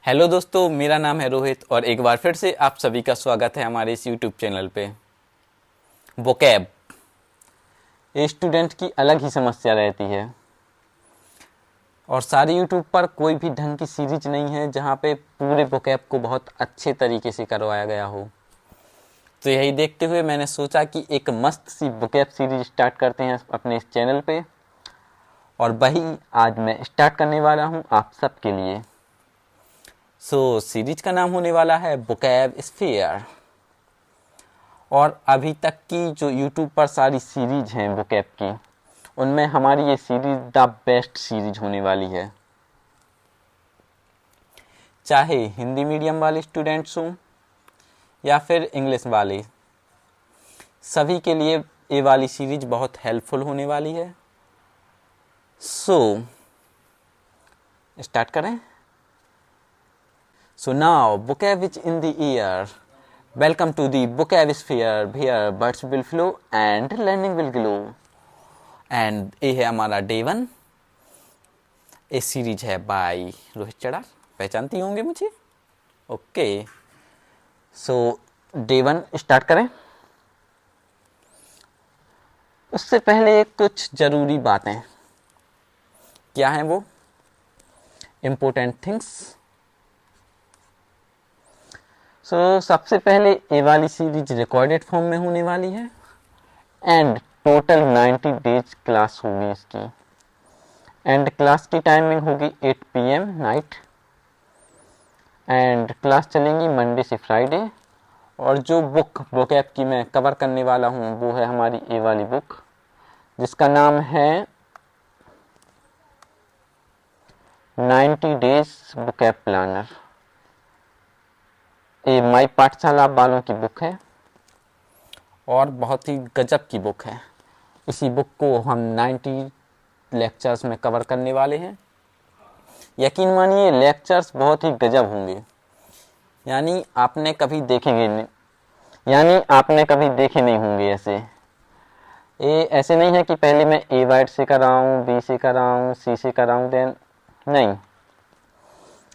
Hello दोस्तों, मेरा नाम है रोहित और एक बार फिर से आप सभी का स्वागत है हमारे इस यूट्यूब चैनल पे। वोकैब ये स्टूडेंट की अलग ही समस्या रहती है और सारे यूट्यूब पर कोई भी ढंग की सीरीज नहीं है जहाँ पे पूरे वोकैब को बहुत अच्छे तरीके से करवाया गया हो। तो यही देखते हुए मैंने सोचा कि एक मस्त सी वोकैब सीरीज स्टार्ट करते हैं अपने इस चैनल पे, और वही आज मैं स्टार्ट करने वाला हूँ आप सबके लिए। सीरीज का नाम होने वाला है वोकैब स्फीयर। और अभी तक की जो यूट्यूब पर सारी सीरीज हैं वोकैब की, उनमें हमारी ये सीरीज द बेस्ट सीरीज होने वाली है। चाहे हिंदी मीडियम वाले स्टूडेंट्स हों या फिर इंग्लिश वाले, सभी के लिए ये वाली सीरीज बहुत हेल्पफुल होने वाली है। स्टार्ट करें। So now, vocab is in the ear. Welcome to the vocab sphere. Here, birds will flow and learning will glow. And ये है हमारा डे 1। ये सीरीज है बाय रोहित चड़ा। पहचानती होंगे मुझे? ओके। सो डे 1 स्टार्ट करें। उससे पहले कुछ ज़रूरी बातें। क्या हैं वो? Important things. सबसे पहले ये वाली सीरीज रिकॉर्डेड फॉर्म में होने वाली है एंड टोटल 90 डेज क्लास होगी इसकी। एंड क्लास की टाइमिंग होगी 8 PM नाइट। एंड क्लास चलेंगी मंडे से फ्राइडे। और जो बुक वोकैब की मैं कवर करने वाला हूँ वो है हमारी ये वाली बुक, जिसका नाम है 90 डेज वोकैब प्लानर। ये माई पाठशाला वालों की बुक है और बहुत ही गजब की बुक है। इसी बुक को हम 90 लेक्चर्स में कवर करने वाले हैं। यकीन मानिए लेक्चर्स बहुत ही गजब होंगे, यानी आपने कभी देखे नहीं होंगे ऐसे। ये ऐसे नहीं है कि पहले मैं ए वर्ड से कर रहा हूँ, बी से कर रहा हूँ, सी से कर रहा हूँ, देन नहीं,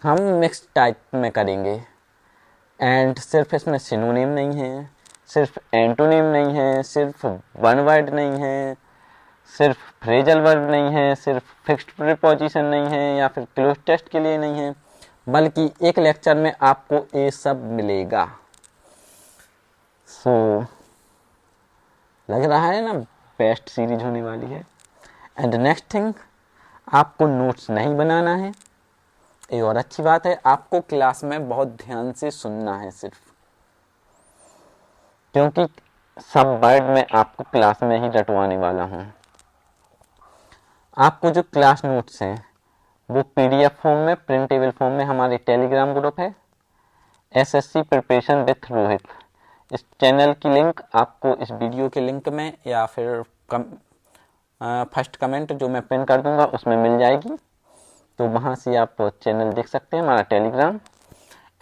हम मिक्स टाइप में करेंगे। एंड सिर्फ इसमें सिनोनिम नहीं है, सिर्फ एंटोनिम नहीं है, सिर्फ वन वर्ड नहीं है, सिर्फ फ्रेजल वर्ब नहीं है, सिर्फ फिक्स्ड प्रीपोजिशन नहीं है या फिर क्लोज टेस्ट के लिए नहीं है, बल्कि एक लेक्चर में आपको ये सब मिलेगा। लग रहा है ना बेस्ट सीरीज होने वाली है। एंड नेक्स्ट थिंग, आपको नोट्स नहीं बनाना है। ये और अच्छी बात है, आपको क्लास में बहुत ध्यान से सुनना है सिर्फ, क्योंकि सब वर्ड में आपको क्लास में ही रटवाने वाला हूँ। आपको जो क्लास नोट्स हैं वो PDF फॉर्म में, प्रिंटेबल फॉर्म में हमारे टेलीग्राम ग्रुप है SSC प्रिपरेशन विथ रोहित। इस चैनल की लिंक आपको इस वीडियो के लिंक में या फिर फर्स्ट कमेंट जो मैं पिन कर दूंगा उसमें मिल जाएगी। तो वहाँ से आप चैनल देख सकते हैं, हमारा Telegram.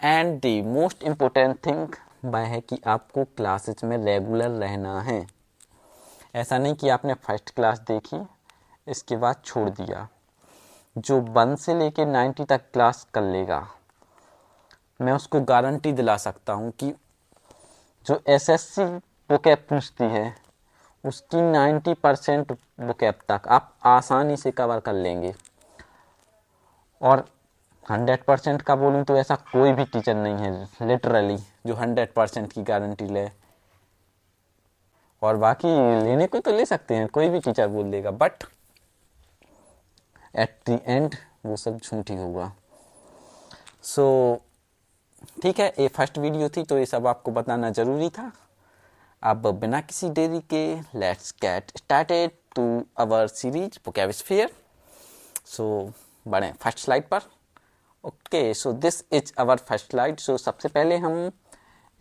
And the most important thing वह है कि आपको क्लासेस में रेगुलर रहना है। ऐसा नहीं कि आपने फर्स्ट क्लास देखी इसके बाद छोड़ दिया। जो 1 से लेके 90 तक क्लास कर लेगा, मैं उसको गारंटी दिला सकता हूँ कि जो SSC वोकैब पूछती है उसकी 90% वोकैब तक आप आसानी से कवर कर लेंगे। और 100% का बोलूँ तो ऐसा कोई भी टीचर नहीं है लिटरली जो 100% की गारंटी ले। और बाकी लेने को तो ले सकते हैं, कोई भी टीचर बोल देगा, बट एट द एंड वो सब झूठी होगा। ठीक है, ये फर्स्ट वीडियो थी तो ये सब आपको बताना ज़रूरी था। अब बिना किसी देरी के let's get started to our series vocab sphere. बढ़े फर्स्ट स्लाइड पर। Okay, so this is our first slide. सबसे पहले हम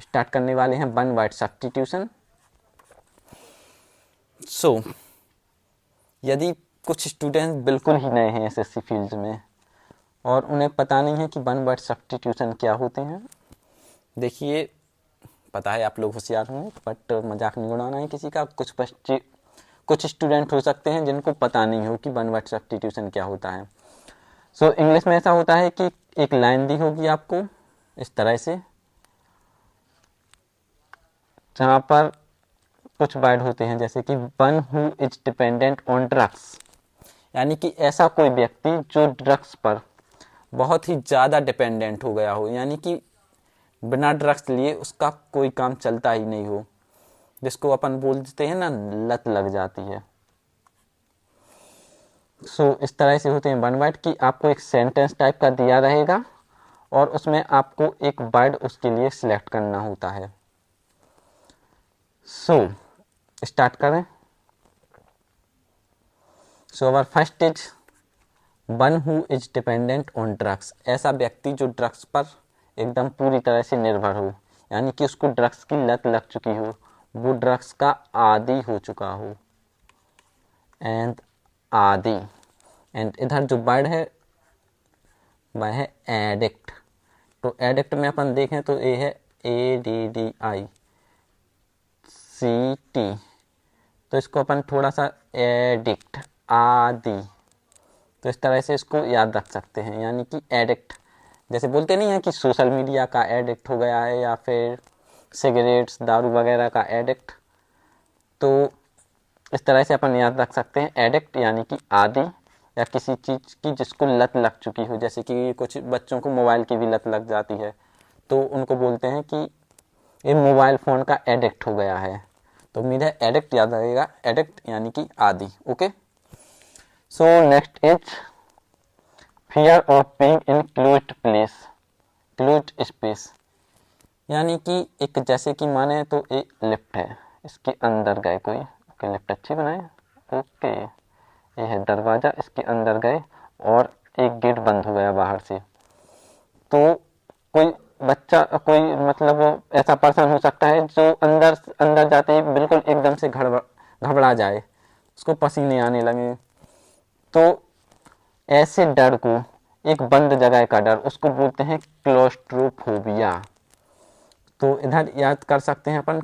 स्टार्ट करने वाले हैं वन वर्ड सब्स्टिट्यूशन। यदि कुछ स्टूडेंट बिल्कुल ही नए हैं SSC फील्ड में और उन्हें पता नहीं है कि वन वर्ड सब्स्टिट्यूशन क्या होते हैं, देखिए पता है आप लोग होशियार होंगे, बट मजाक नहीं उड़ाना है किसी का। कुछ स्टूडेंट हो सकते हैं जिनको पता नहीं हो कि वन वर्ड सब्स्टिट्यूशन क्या होता है। सो इंग्लिश में ऐसा होता है कि एक लाइन दी होगी आपको इस तरह से, जहाँ पर कुछ वर्ड होते हैं जैसे कि one who is dependent on drugs, यानी कि ऐसा कोई व्यक्ति जो ड्रग्स पर बहुत ही ज़्यादा डिपेंडेंट हो गया हो, यानी कि बिना ड्रग्स लिए उसका कोई काम चलता ही नहीं हो, जिसको अपन बोलते हैं ना लत लग जाती है। सो इस तरह से होते हैं वन वर्ड कि आपको एक सेंटेंस टाइप का दिया रहेगा और उसमें आपको एक वर्ड उसके लिए सिलेक्ट करना होता है। सो स्टार्ट करें। So our first is one who is dependent on drugs, ऐसा व्यक्ति जो ड्रग्स पर एकदम पूरी तरह से निर्भर हो, यानी कि उसको ड्रग्स की लत लग चुकी हो, वो ड्रग्स का आदी हो चुका हो। एंड आदी, एंड इधर जो वर्ड है वह है एडिक्ट। तो एडिक्ट में अपन देखें तो ये है ADDICT, तो इसको अपन थोड़ा सा एडिक्ट आदि, तो इस तरह से इसको याद रख सकते हैं। यानी कि एडिक्ट, जैसे बोलते नहीं है कि सोशल मीडिया का एडिक्ट हो गया है या फिर सिगरेट्स दारू वगैरह का एडिक्ट, तो इस तरह से अपन याद रख सकते हैं एडिक्ट यानी कि आदी या किसी चीज़ की जिसको लत लग चुकी हो। जैसे कि कुछ बच्चों को मोबाइल की भी लत लग जाती है, तो उनको बोलते हैं कि ये मोबाइल फ़ोन का एडिक्ट हो गया है। तो उम्मीद है एडिक्ट याद रहेगा, एडिक्ट यानी कि आदी। Okay, so next is fear of being in closed place, closed space, यानी कि एक जैसे कि माने तो एक लिफ्ट है, इसके अंदर गए कोई, ओके लिफ्ट अच्छी बनाए, ओके ये है दरवाज़ा, इसके अंदर गए और एक गेट बंद हो गया बाहर से, तो कोई बच्चा कोई मतलब ऐसा पर्सन हो सकता है जो अंदर अंदर जाते ही बिल्कुल एकदम से घबरा जाए, उसको पसीने आने लगे। तो ऐसे डर को, एक बंद जगह का डर, उसको बोलते हैं क्लॉस्ट्रोफोबिया। तो इधर याद कर सकते हैं अपन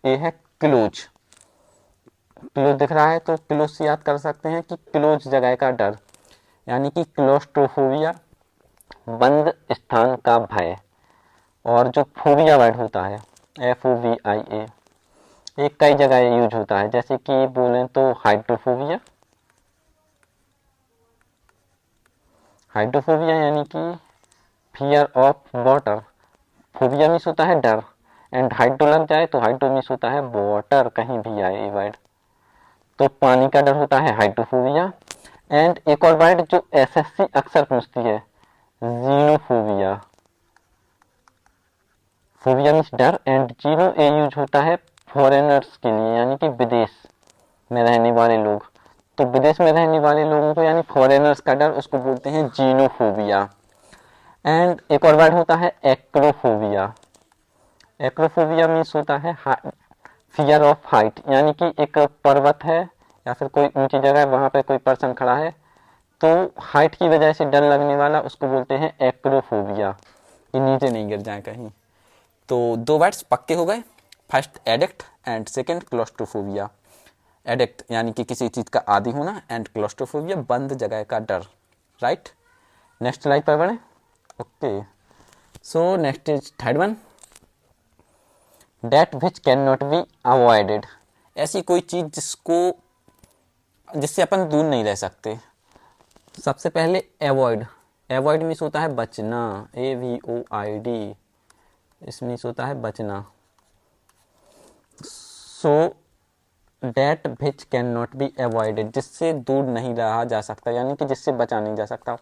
ये है क्लोज, क्लोज दिख रहा है तो क्लोज से याद कर सकते हैं कि क्लोज जगह का डर, यानी कि क्लॉस्ट्रोफोबिया बंद स्थान का भय। और जो फोबिया वर्ड होता है FOVIA, ये कई जगह यूज होता है, जैसे कि बोलें तो हाइड्रोफोबिया, हाइड्रोफोबिया यानी कि fear of water, phobia means होता है डर, एंड हाइड्रो लग जाए तो हाइड्रो मीन्स होता है वाटर, कहीं भी आए ये वर्ड, तो पानी का डर होता है हाइड्रोफोबिया। एंड एक और वर्ड जो SSC अक्सर पूछती है, जीनोफोबिया, फोबिया मीन्स डर, एंड जीनो ए यूज होता है फॉरेनर्स के लिए, यानी कि विदेश में रहने वाले लोग, तो विदेश में रहने वाले लोगों को यानी फॉरेनर्स का डर, उसको बोलते हैं जीनोफोबिया। एंड एक और वर्ड होता है एक्रोफोबिया, एक्रोफोबिया मीन्स होता है फियर ऑफ हाइट, यानी कि एक पर्वत है या फिर कोई ऊंची जगह है, वहां पे कोई पर्सन खड़ा है तो हाइट की वजह से डर लगने वाला, उसको बोलते हैं एक्रोफोबिया, कि नीचे नहीं गिर जाए कहीं। तो दो वर्ड्स पक्के हो गए, first addict and second claustrophobia. Addict यानी कि किसी चीज़ का आदी होना, एंड क्लॉस्ट्रोफोबिया बंद जगह का डर, राइट। नेक्स्ट स्लाइड पर बढ़े। Okay, so next is third one, that which can not be avoided, ऐसी कोई चीज़ जिससे अपन दूर नहीं रह सकते। सबसे पहले एवॉइड, एवॉइड मीन्स होता है बचना, AVOID, इसमें होता है बचना। So that which can not be avoided, जिससे दूर नहीं रहा जा सकता, यानी कि जिससे बचा नहीं जा सकता।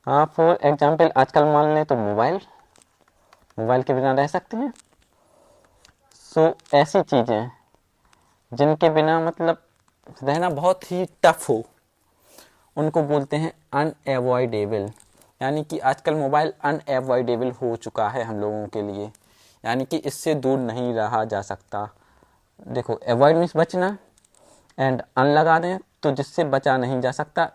हाँ, फॉर एग्जाम्पल आजकल मान लें तो मोबाइल, मोबाइल के बिना रह सकते हैं। सो ऐसी चीज़ें जिनके बिना मतलब रहना बहुत ही टफ हो, उनको बोलते हैं अनएवॉइडेबल, यानी कि आजकल मोबाइल अनएवॉइडेबल हो चुका है हम लोगों के लिए, यानी कि इससे दूर नहीं रहा जा सकता। देखो एवॉइड मीन्स बचना, एंड अन लगा दें तो जिससे बचा नहीं जा सकता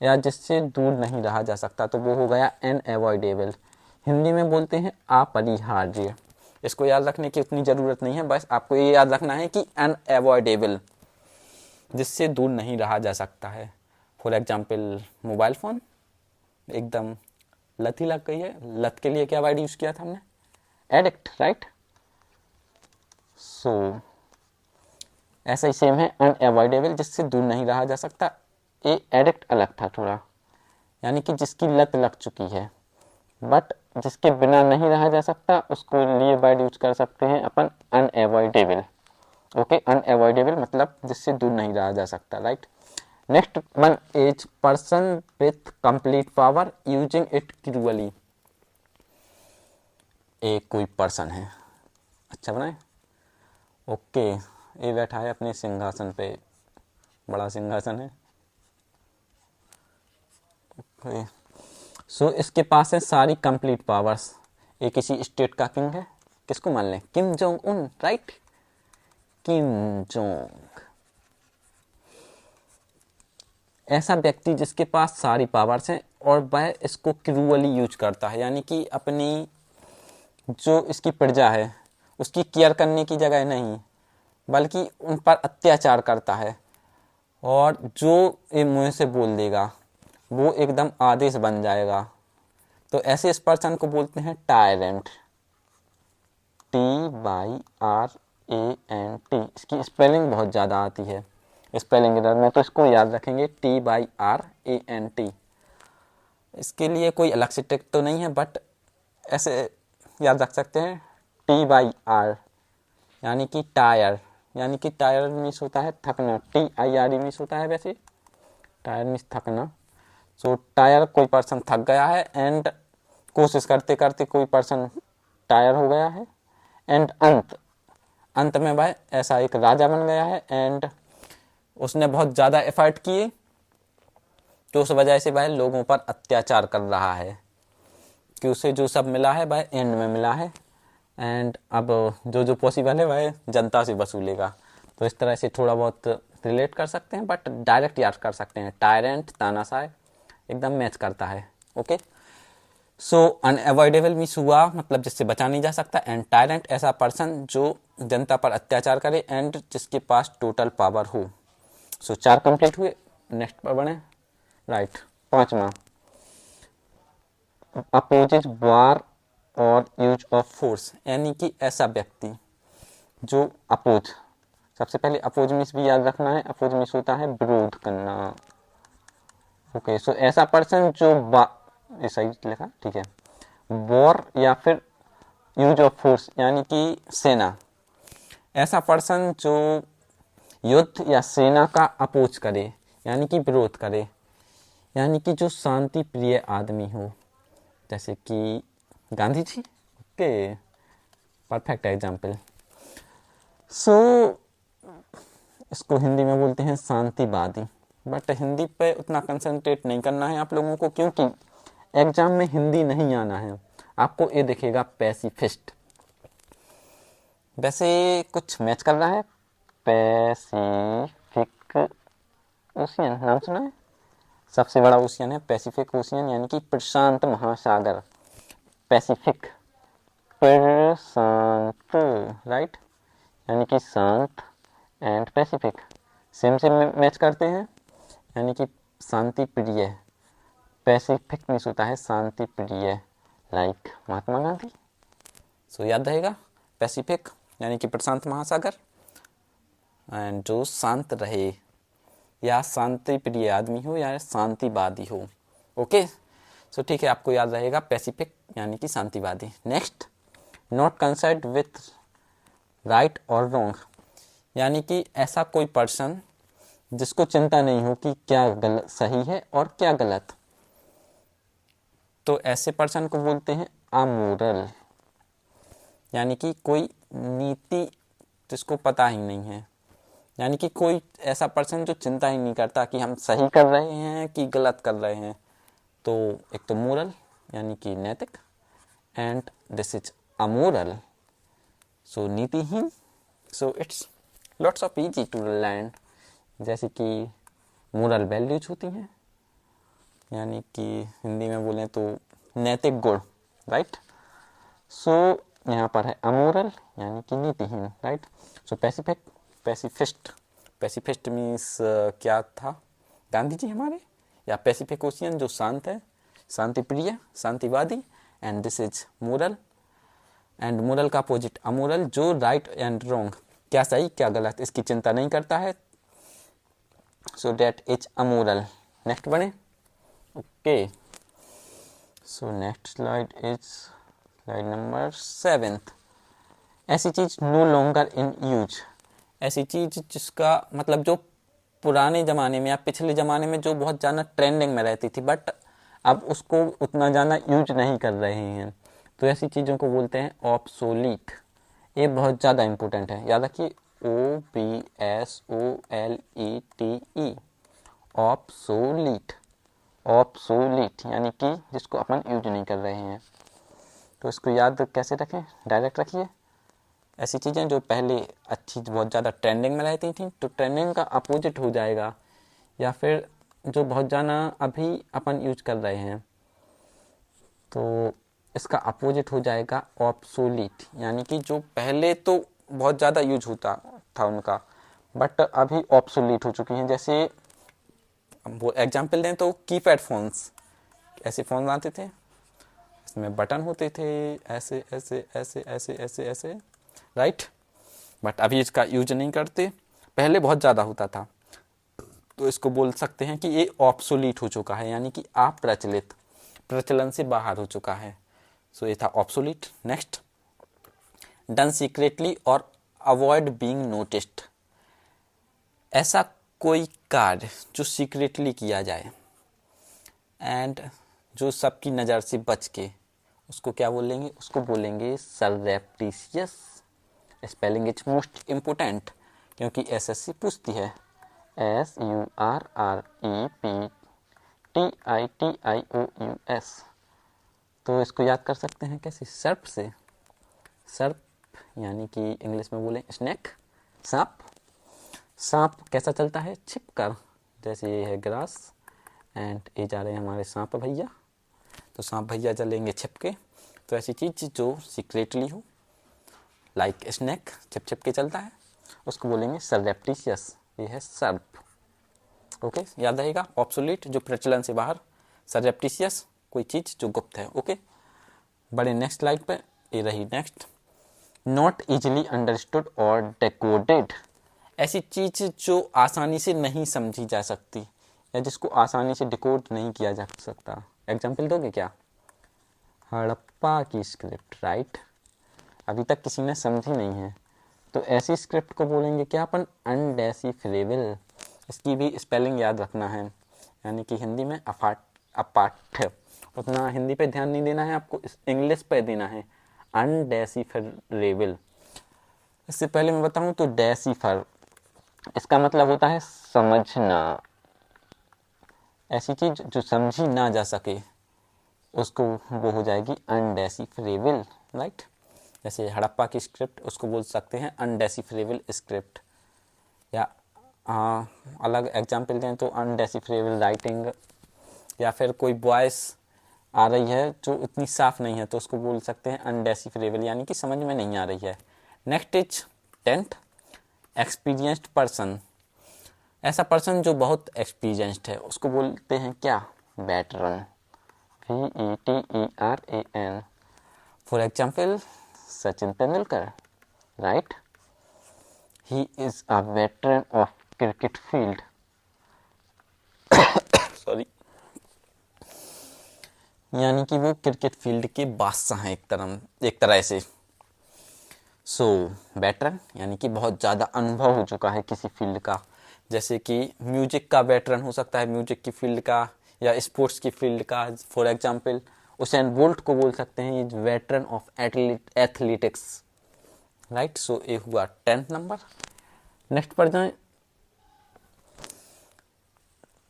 या जिससे दूर नहीं रहा जा सकता, तो वो हो गया अनएवॉइडेबल। हिंदी में बोलते हैं अपरिहार्य। इसको याद रखने की उतनी ज़रूरत नहीं है, बस आपको ये याद रखना है कि अनएवॉइडेबल, जिससे दूर नहीं रहा जा सकता है। फॉर एग्जाम्पल मोबाइल फ़ोन, एकदम लत ही लग गई है। लत के लिए क्या वर्ड यूज़ किया था हमने? Addict, right. सो ऐसा ही सेम है अनएवॉइडेबल, जिससे दूर नहीं रहा जा सकता। ये एडिक्ट अलग था थोड़ा, यानी कि जिसकी लत लग चुकी है, बट जिसके बिना नहीं रहा जा सकता, उसको लिए वर्ड यूज कर सकते हैं अपन अनएवॉइडेबल। ओके, अनएवॉइडेबल मतलब जिससे दूर नहीं रहा जा सकता, right. Next one is person with complete power using it cruelly. एक कोई पर्सन है, अच्छा बनाए। ओके, ये बैठा है अपने सिंहासन पे, बड़ा सिंहासन है। ओके, सो इसके पास है सारी कंप्लीट पावर्स। ये किसी स्टेट का किंग है। किसको मान लें? Kim Jong Un, right. Kim Jong, ऐसा व्यक्ति जिसके पास सारी पावर्स हैं और वह इसको क्रूअली यूज करता है, यानी कि अपनी जो इसकी प्रजा है उसकी केयर करने की जगह नहीं, बल्कि उन पर अत्याचार करता है। और जो ये मुंह से बोल देगा वो एकदम आदेश बन जाएगा। तो ऐसे इस पर्सन को बोलते हैं टायरेंट। TYRANT। इसकी स्पेलिंग बहुत ज़्यादा आती है स्पेलिंग एरर में, तो इसको याद रखेंगे TYRANT। इसके लिए कोई अलग से ट्रिक तो नहीं है, बट ऐसे याद रख सकते हैं। TYR यानी कि टायर, यानी कि टायर मीन्स होता है थकना। TIRE मीन्स होता है वैसे टायर मीन्स थकना। सो टायर, कोई पर्सन थक गया है, एंड कोशिश करते करते कोई पर्सन टायर हो गया है, एंड अंत में वह ऐसा एक राजा बन गया है, एंड उसने बहुत ज़्यादा एफर्ट किए, तो उस वजह से वह लोगों पर अत्याचार कर रहा है कि उसे जो सब मिला है वह एंड में मिला है, एंड अब जो पॉसिबल है वह जनता से वसूलेगा। तो इस तरह से थोड़ा बहुत रिलेट कर सकते हैं, बट डायरेक्ट याद कर सकते हैं। टायरेंट, तानाशाह एकदम मैच करता है। ओके, सो अनएवॉइडेबल मीन्स हुआ मतलब जिससे बचा नहीं जा सकता, एंड टायरेंट ऐसा पर्सन जो जनता पर अत्याचार करे एंड जिसके पास टोटल पावर हो। सो 4 कंप्लीट हुए, नेक्स्ट पर बढ़े, राइट। 5वां, अपोजिट वार और यूज ऑफ फोर्स, यानी कि ऐसा व्यक्ति जो अपोज, सबसे पहले अपोज मीन्स भी याद रखना है। अपोज मीन्स होता है विरोध करना। ओके, सो ऐसा पर्सन जो ये सही लिखा, ठीक है। वॉर या फिर यूज ऑफ फोर्स यानी कि सेना, ऐसा पर्सन जो युद्ध या सेना का अपोज करे यानी कि विरोध करे, यानी कि जो शांति प्रिय आदमी हो, जैसे कि Gandhi ji. Okay, perfect example. So इसको हिंदी में बोलते हैं शांतिवादी, बट हिंदी पे उतना कंसंट्रेट नहीं करना है आप लोगों को, क्योंकि एग्जाम में हिंदी नहीं आना है। आपको ये दिखेगा पैसिफिस्ट, वैसे कुछ मैच कर रहा है। पैसिफिक ओशियन नाम सुना है? सबसे बड़ा ओशियन है पैसिफिक ओशियन, यानी कि प्रशांत महासागर। पैसिफिक, प्रशांत, राइट, यानी कि शांत, एंड पैसिफिक सेम से मैच करते हैं, यानी कि शांति प्रिय। पैसिफिक मीन्स होता है शांति प्रिय, लाइक महात्मा गांधी। सो याद रहेगा, पैसिफिक यानी कि प्रशांत महासागर, एंड जो शांत रहे या शांति प्रिय आदमी हो या शांतिवादी हो। ओके, सो ठीक है, आपको याद रहेगा पैसिफिक यानी कि शांतिवादी। Next, not concerned with right और रॉन्ग, यानी कि ऐसा कोई पर्सन जिसको चिंता नहीं हो कि क्या गलत सही है और क्या गलत, तो ऐसे पर्सन को बोलते हैं अमोरल, यानी कि कोई नीति जिसको पता ही नहीं है, यानी कि कोई ऐसा पर्सन जो चिंता ही नहीं करता कि हम सही कर रहे हैं कि गलत कर रहे हैं। तो एक तो मोरल यानी कि नैतिक, and this is amoral, so नीतिहीन। So it's lots of easy to learn, जैसे कि मोरल वैल्यूज होती हैं, यानी कि हिंदी में बोलें तो नैतिक गुण, राइट। सो यहाँ पर है अमोरल यानी कि नीतिहीन, राइट। सो पैसिफिस्ट मीन्स क्या था? गांधी जी हमारे। या पैसिफिक ओशियन जो शांत है, शांति प्रिय, शांतिवादी, and this is moral, and moral का अपोजिट अमोरल, जो राइट एंड रॉन्ग, क्या सही क्या गलत, इसकी चिंता नहीं करता है, so that is amoral. Next बढ़े। Okay, so next slide is slide number 7। ऐसी चीज नो लॉन्गर इन यूज, ऐसी चीज जिसका मतलब जो पुराने ज़माने में या पिछले ज़माने में जो बहुत ज़्यादा ट्रेंडिंग में रहती थी बट अब उसको उतना ज़्यादा यूज नहीं कर रहे हैं, तो ऐसी चीज़ों को बोलते हैं ऑब्सोलीट। ये बहुत ज़्यादा इम्पोर्टेंट है, याद रखिए, OBSOLETE, ऑब्सोलीट। ऑब्सोलीट यानी कि जिसको अपन यूज नहीं कर रहे हैं, तो इसको याद कैसे रखें, डायरेक्ट रखिए। ऐसी चीज़ें जो पहले अच्छी बहुत ज़्यादा ट्रेंडिंग में रहती थी, तो ट्रेंडिंग का अपोजिट हो जाएगा, या फिर जो बहुत ज़्यादा अभी अपन यूज कर रहे हैं तो इसका अपोजिट हो जाएगा ऑब्सोलीट, यानी कि जो पहले तो बहुत ज़्यादा यूज होता था उनका बट अभी ऑब्सोलीट हो चुकी हैं। जैसे वो एग्जाम्पल दें तो कीपैड फ़ोन्स, ऐसे फ़ोन आते थे, इसमें बटन होते थे ऐसे ऐसे ऐसे ऐसे ऐसे ऐसे, राइट, बट अभी इसका यूज नहीं करते, पहले बहुत ज़्यादा होता था, तो इसको बोल सकते हैं कि ये ऑब्सोलीट हो चुका है, यानी कि अप्रचलित, प्रचलन से बाहर हो चुका है। सो ये था ऑब्सोलीट। नेक्स्ट, डन सीक्रेटली और अवॉइड बीइंग नोटिस्ड, ऐसा कोई कार्य जो सीक्रेटली किया जाए एंड जो सबकी नज़र से बच के, उसको क्या बोलेंगे, उसको बोलेंगे सररेप्टिशियस। स्पेलिंग इज मोस्ट इम्पोर्टेंट क्योंकि एसएससी पूछती है, SURREPTITIOUS, तो इसको याद कर सकते हैं कैसे, सर्प से। सर्प यानी कि इंग्लिश में बोलें स्नेक, सांप। सांप कैसा चलता है, छिपकर, जैसे ये है ग्रास एंड ये जा रहे हैं हमारे सांप भैया, तो सांप भैया चलेंगे छिप के, तो ऐसी चीज़ जो सीक्रेटली हो, लाइक स्नेक छिप छिप के चलता है, उसको बोलेंगे सररेप्टिशियस, ये है सर्प। ओके, याद रहेगा, ऑब्सोलीट जो प्रचलन से बाहर, सररेप्टिशियस कोई चीज़ जो गुप्त है। ओके, बड़े नेक्स्ट स्लाइड पे, ये रही नेक्स्ट, नॉट इजिली अंडरस्टूड और डिकोडेड, ऐसी चीज़ जो आसानी से नहीं समझी जा सकती या जिसको आसानी से डिकोड नहीं किया जा सकता। एग्जाम्पल दोगे क्या, हड़प्पा की स्क्रिप्ट, राइट, अभी तक किसी ने समझी नहीं है, तो ऐसी स्क्रिप्ट को बोलेंगे क्या अपन, अनडेसिफरेबल। इसकी भी स्पेलिंग याद रखना है, यानी कि हिंदी में अपाठ्य, उतना हिंदी पे ध्यान नहीं देना है आपको, इंग्लिश पे देना है, अनडेसिफरेबल। इससे पहले मैं बताऊं तो डेसिफर इसका मतलब होता है समझना, ऐसी चीज जो समझी ना जा सके उसको वो हो जाएगी अनडेसिफरेबल, राइट। जैसे हड़प्पा की स्क्रिप्ट, उसको बोल सकते हैं अनडेसिफरेबल स्क्रिप्ट, या अलग एग्जाम्पल दें तो अनडेसिफरेबल राइटिंग, या फिर कोई वॉइस आ रही है जो इतनी साफ नहीं है तो उसको बोल सकते हैं अनडेसिफरेबल, यानी कि समझ में नहीं आ रही है। Next is 10th, experienced person, ऐसा पर्सन जो बहुत एक्सपीरियंस्ड है उसको बोलते हैं क्या, veteran, VETERAN। For example Sachin Tendulkar, right, he is a veteran of cricket field, sorry, यानी कि वो क्रिकेट फील्ड के बादशाह हैं एक तरह से। सो वेटरन यानी कि बहुत ज़्यादा अनुभव हो चुका है किसी फील्ड का, जैसे कि म्यूजिक का वेटरन हो सकता है, म्यूजिक की फील्ड का, या स्पोर्ट्स की फील्ड का। फॉर एग्जांपल उसेन बोल्ट को बोल सकते हैं ये वेटरन ऑफ एथलेटिक्स, राइट। सो ये हुआ 10th नंबर। नेक्स्ट पर जाएं,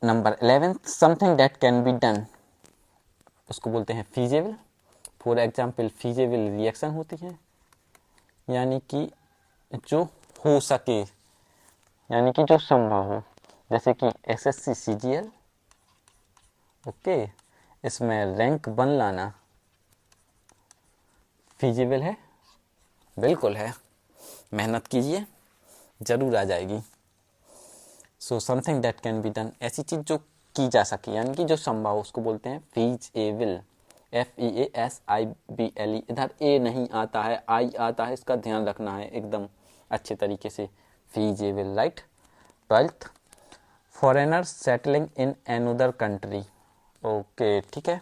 number 11th, something that can be done, उसको बोलते हैं feasible. For example feasible reaction होती है, यानी कि जो हो सके, यानी कि जो संभव हो, जैसे कि SSC CGL, ओके, इसमें रैंक 1 लाना फीजिबल है, बिल्कुल है, मेहनत कीजिए जरूर आ जाएगी। So something that can be done, ऐसी चीज़ जो की जा सके, यानी कि जो संभव उसको बोलते हैं फीजेबल, FEASIBLE। इधर ए नहीं आता है, आई आता है, इसका ध्यान रखना है एकदम अच्छे तरीके से, feasible, right. 12th, foreigner settling in another country, okay, ठीक है।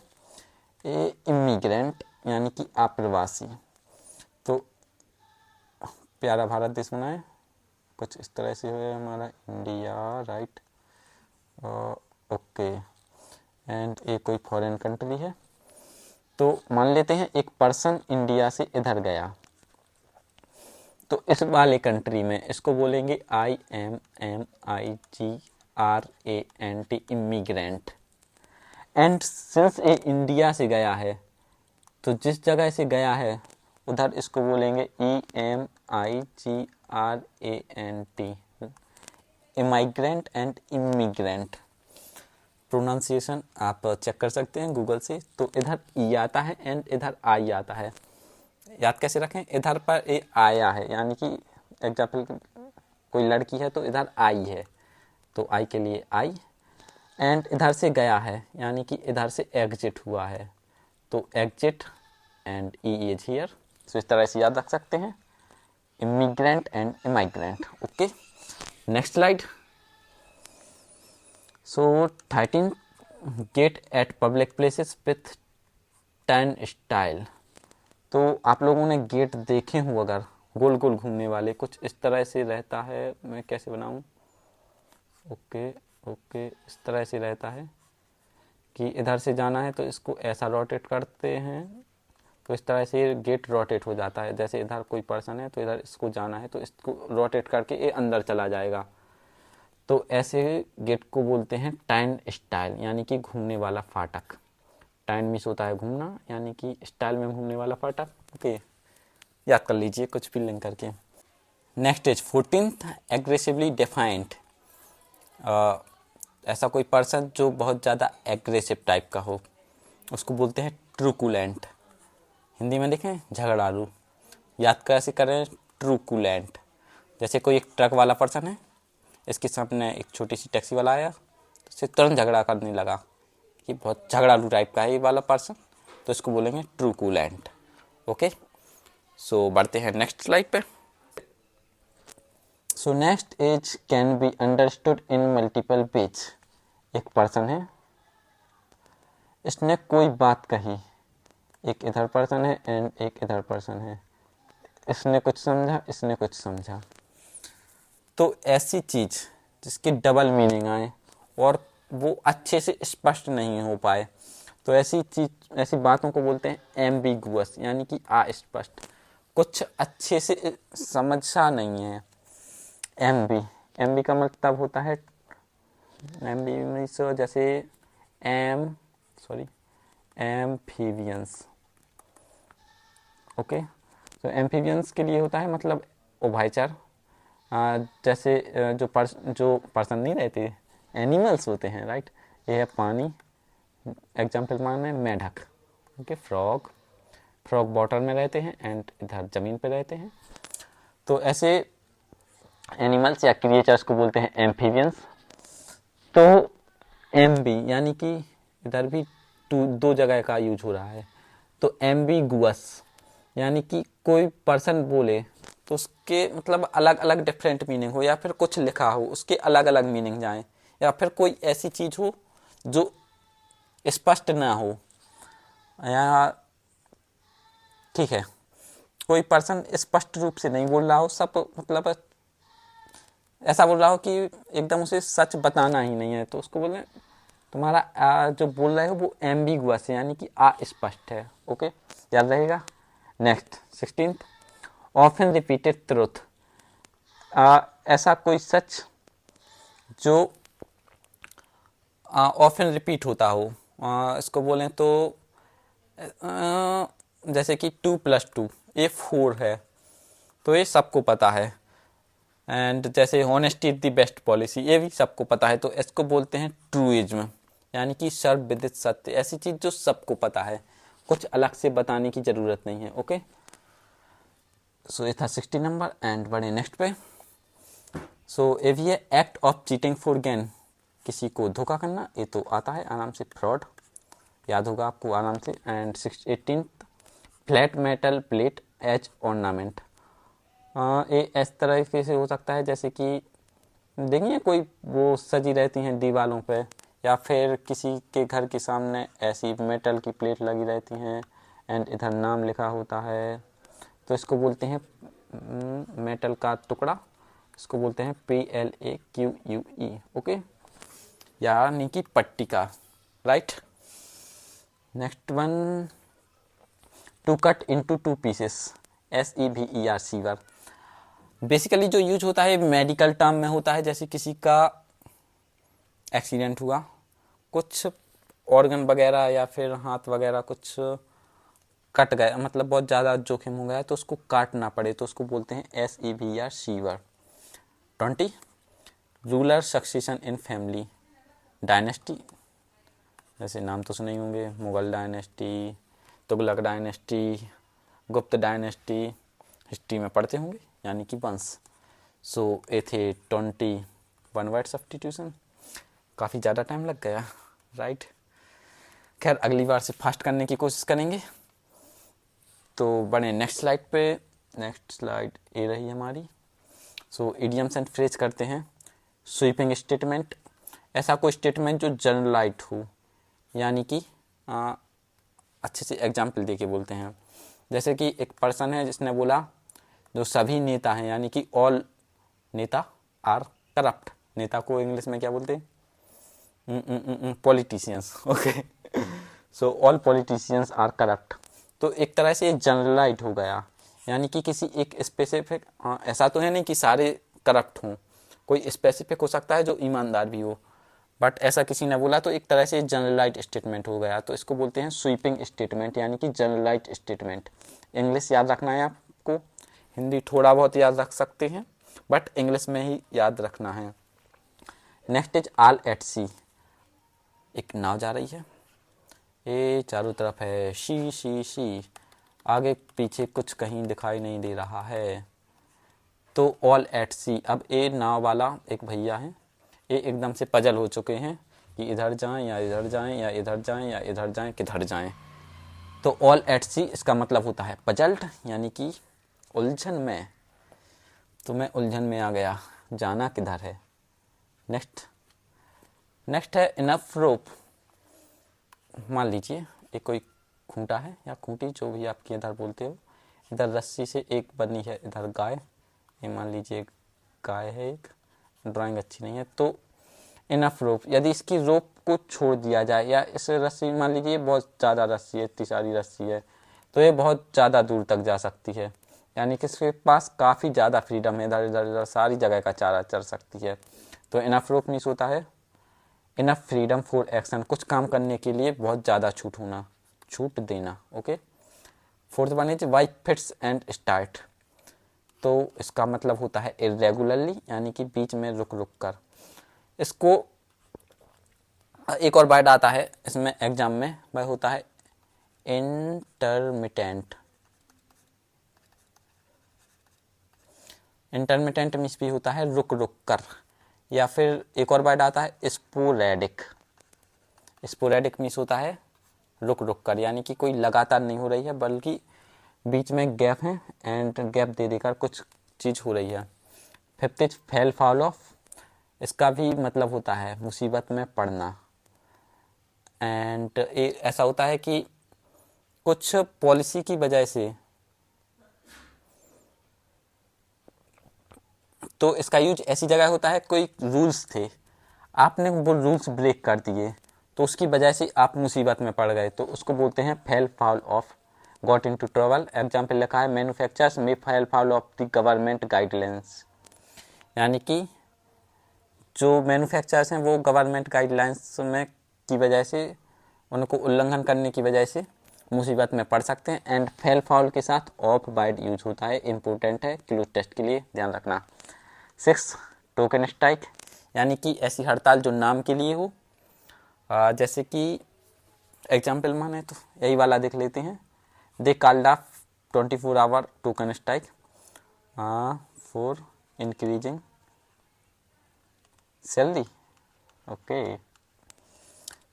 ए इमिग्रेंट यानी कि आप्रवासी, तो प्यारा भारत देश बनाए कुछ इस तरह से है हमारा इंडिया, राइट, ओके। एंड ये कोई फॉरेन कंट्री है, तो मान लेते हैं एक पर्सन इंडिया से इधर गया, तो इस वाले कंट्री में इसको बोलेंगे IMMIGRANT, इमिग्रेंट। एंड सिंस ये इंडिया से गया है, तो जिस जगह से गया है उधर इसको बोलेंगे EMIGRANT, इमाइग्रेंट एंड इमिग्रेंट। प्रोनाउंसिएशन आप चेक कर सकते हैं गूगल से। तो इधर ई आता है एंड इधर आई आता है, याद कैसे रखें, इधर पर ए आया है, यानी कि एग्जाम्पल कोई लड़की है तो इधर आई है, तो आई के लिए आई। एंड इधर से गया है, यानी कि इधर से एग्जिट हुआ है, तो exit and E is here. So इस तरह से याद रख सकते हैं, immigrant and emigrant, okay. Next slide. So 13, get at public places with 10 style. तो आप लोगों ने गेट देखे हो अगर, गोल गोल घूमने वाले, कुछ इस तरह से रहता है, मैं कैसे बनाऊं, ओके ओके, इस तरह से रहता है कि इधर से जाना है तो इसको ऐसा रोटेट करते हैं, तो इस तरह से गेट रोटेट हो जाता है। जैसे इधर कोई पर्सन है तो इधर इसको जाना है तो इसको रोटेट करके ये अंदर चला जाएगा, तो ऐसे गेट को बोलते हैं टाइन स्टाइल, यानी कि घूमने वाला फाटक। टाइन मिस होता है घूमना, यानी कि स्टाइल में घूमने वाला फाटक, ओके, याद कर लीजिए कुछ भी लिंक करके। Next is 14th, aggressively defined. ऐसा कोई पर्सन जो बहुत ज़्यादा एग्रेसिव टाइप का हो, उसको बोलते हैं ट्रूकुलेंट। हिंदी में देखें झगड़ालू, याद कैसे करें, ट्रूकुलेंट। जैसे कोई एक ट्रक वाला पर्सन है, इसके सामने एक छोटी सी टैक्सी वाला आया तो इससे तुरंत झगड़ा करने लगा कि बहुत झगड़ालू टाइप का है ये वाला पर्सन, तो इसको बोलेंगे ट्रूकुलेंट, ओके। सो बढ़ते हैं नेक्स्ट स्लाइड पे। सो next is can be understood in multiple ways. एक पर्सन है, इसने कोई बात कही, एक इधर पर्सन है एंड एक इधर पर्सन है, इसने कुछ समझा, इसने कुछ समझा, तो ऐसी चीज़ जिसकी डबल मीनिंग आए और वो अच्छे से स्पष्ट नहीं हो पाए, तो ऐसी चीज, ऐसी बातों को बोलते हैं एम्बिगुअस, यानी कि अस्पष्ट, कुछ अच्छे से समझा नहीं है। एम्बी का मतलब होता है, एम्बी जैसे एम्फीबियंस, ओके। तो एम्फीबियंस के लिए होता है मतलब उभयचर, जैसे जो पर्सन नहीं रहते, एनिमल्स होते हैं, राइट। ये है पानी, एग्जाम्पल मान है मेढक, ओके। फ्रॉग वाटर में रहते हैं एंड इधर ज़मीन पे रहते हैं, तो ऐसे एनिमल्स या क्रिएचर्स को बोलते हैं एम्फीबियंस। तो एम्बी यानी कि इधर भी दो जगह का यूज हो रहा है, तो एम्बिगुअस यानी कि कोई पर्सन बोले तो उसके मतलब अलग अलग डिफरेंट मीनिंग हो, या फिर कुछ लिखा हो उसके अलग अलग मीनिंग जाए, या फिर कोई ऐसी चीज़ हो जो स्पष्ट ना हो, या ठीक है कोई पर्सन स्पष्ट रूप से नहीं बोल रहा हो, सब मतलब ऐसा बोल रहा हो कि एकदम उसे सच बताना ही नहीं है, तो उसको बोले तुम्हारा जो बोल रहे हो वो एम्बिगुअस है, यानी कि अस्पष्ट है, ओके, याद रहेगा। Next 16th, often repeated truth. ऐसा कोई सच जो ऑफन रिपीट होता हो, इसको बोलें तो जैसे कि 2 + 2 ये 4 है, तो ये सबको पता है। एंड जैसे honesty is the best policy, ये भी सबको पता है, तो इसको बोलते हैं ट्रूइज्म, यानी कि सर्वविदित सत्य, ऐसी चीज़ जो सबको पता है, कुछ अलग से बताने की ज़रूरत नहीं है, ओके। सो ये था 60 नंबर एंड बढ़े नेक्स्ट पे। सो ये भी है act of cheating for gain, किसी को धोखा करना, ये तो आता है आराम से, फ्रॉड याद होगा आपको आराम से। And 18 flat metal plate as ornament, ये इस तरीके से हो सकता है जैसे कि देखिए कोई वो सजी रहती हैं दीवारों पे, या फिर किसी के घर के सामने ऐसी मेटल की प्लेट लगी रहती हैं एंड इधर नाम लिखा होता है, तो इसको बोलते हैं मेटल का टुकड़ा, इसको बोलते हैं PLAQUE, ओके, यानी कि पट्टिका, right. Next one, to cut into 2 pieces, SEVER, sever. Basically जो यूज होता है मेडिकल टर्म में होता है, जैसे किसी का एक्सीडेंट हुआ, कुछ ऑर्गन वगैरह या फिर हाथ वगैरह कुछ कट गया, मतलब बहुत ज़्यादा जोखिम हो गया तो उसको काटना पड़े, तो उसको बोलते हैं SEVER, sewer. 20 ruler succession in family dynasty, जैसे नाम तो सुने ही होंगे, मुगल डायनेस्टी, तुगलक डायनेस्टी, गुप्त डायनेस्टी, हिस्ट्री में पढ़ते होंगे, यानी कि वंश। सो ये थे 21 वर्ड सब्स्टिट्यूशन, काफ़ी ज़्यादा टाइम लग गया, राइट। खैर अगली बार से फास्ट करने की कोशिश करेंगे। तो बने नेक्स्ट स्लाइड पे, नेक्स्ट स्लाइड ये रही हमारी। सो इडियम्स एंड फ्रेज करते हैं। स्वीपिंग स्टेटमेंट, ऐसा कोई स्टेटमेंट जो जनरलाइज हो, यानी कि अच्छे से एग्जाम्पल दे के बोलते हैं। जैसे कि एक पर्सन है जिसने बोला जो सभी नेता हैं, यानी कि ऑल नेता आर करप्ट, नेता को इंग्लिश में क्या बोलते हैं, politicians, okay. So all politicians are corrupt, तो एक तरह से जनरलाइज हो गया, यानी कि किसी एक स्पेसिफिक, ऐसा तो है नहीं कि सारे करप्ट हों, कोई स्पेसिफिक हो सकता है जो ईमानदार भी हो, बट ऐसा किसी ने बोला तो एक तरह से जनरलाइज स्टेटमेंट हो गया, तो इसको बोलते हैं स्वीपिंग स्टेटमेंट, यानी कि जनरलाइज स्टेटमेंट। इंग्लिश याद रखना है आपको, हिंदी थोड़ा बहुत याद रख सकते हैं बट इंग्लिश में ही याद रखना है। नेक्स्ट इज ऑल एट सी, एक नाव जा रही है, ये चारों तरफ है शी, आगे पीछे कुछ कहीं दिखाई नहीं दे रहा है, तो ऑल एट सी। अब ये नाव वाला एक भैया है, ये एकदम से पजल हो चुके हैं कि इधर जाएं या इधर जाएं या इधर जाएं या इधर जाएं, किधर जाएं। तो ऑल एट सी इसका मतलब होता है पजल्ड, यानी कि उलझन में, तो मैं उलझन में आ गया, जाना किधर है। नेक्स्ट है इनफ रोप। मान लीजिए ये कोई खूंटा है या खूंटी, जो भी आपके इधर बोलते हो, इधर रस्सी से एक बनी है, इधर गाय, ये मान लीजिए गाय है, एक ड्राइंग अच्छी नहीं है, तो इनफ रोप, यदि इसकी रोप को छोड़ दिया जाए, या इस रस्सी, मान लीजिए बहुत ज़्यादा रस्सी है, इतनी सारी रस्सी है, तो ये बहुत ज़्यादा दूर तक जा सकती है, यानी कि इसके पास काफ़ी ज़्यादा फ्रीडम है, इधर इधर सारी जगह का चारा चर सकती है। तो इनफ रोप मीन्स होता है इनफ फ्रीडम फॉर एक्शन, कुछ काम करने के लिए बहुत ज़्यादा छूट होना, छूट देना, okay. Fourth one is by fits and start, तो इसका मतलब होता है इरेगुलरली, यानी कि बीच में रुक रुक कर। इसको एक और वर्ड आता है इसमें एग्जाम में, वह होता है इंटरमिटेंट। इंटरमिटेंट मीन्स भी होता है रुक रुक कर, या फिर एक और वर्ड आता है स्पोरेडिक। स्पोरेडिक मीन्स होता है रुक रुक कर, यानी कि कोई लगातार नहीं हो रही है, बल्कि बीच में गैप है एंड गैप दे देकर कुछ चीज़ हो रही है। Fifth is fail fall of, इसका भी मतलब होता है मुसीबत में पड़ना, एंड ऐसा होता है कि कुछ पॉलिसी की वजह से, तो इसका यूज ऐसी जगह होता है, कोई रूल्स थे, आपने वो रूल्स ब्रेक कर दिए, तो उसकी वजह से आप मुसीबत में पड़ गए, तो उसको बोलते हैं fail fall of, got into trouble. Example लिखा है मैन्युफैक्चरर्स में fail fall of the government guidelines, यानी कि जो मैन्युफैक्चरर्स हैं वो गवर्नमेंट गाइडलाइंस में की वजह से, उनको उल्लंघन करने की वजह से मुसीबत में पड़ सकते हैं। एंड फेल फॉल के साथ ऑफ बाइड यूज होता है, इंपॉर्टेंट है क्लू टेस्ट के लिए, ध्यान रखना। 6 टोकन स्ट्राइक, यानी कि ऐसी हड़ताल जो नाम के लिए हो, जैसे कि एग्जाम्पल माने तो यही वाला देख लेते हैं, they called off 24 hour token strike for increasing salary, okay.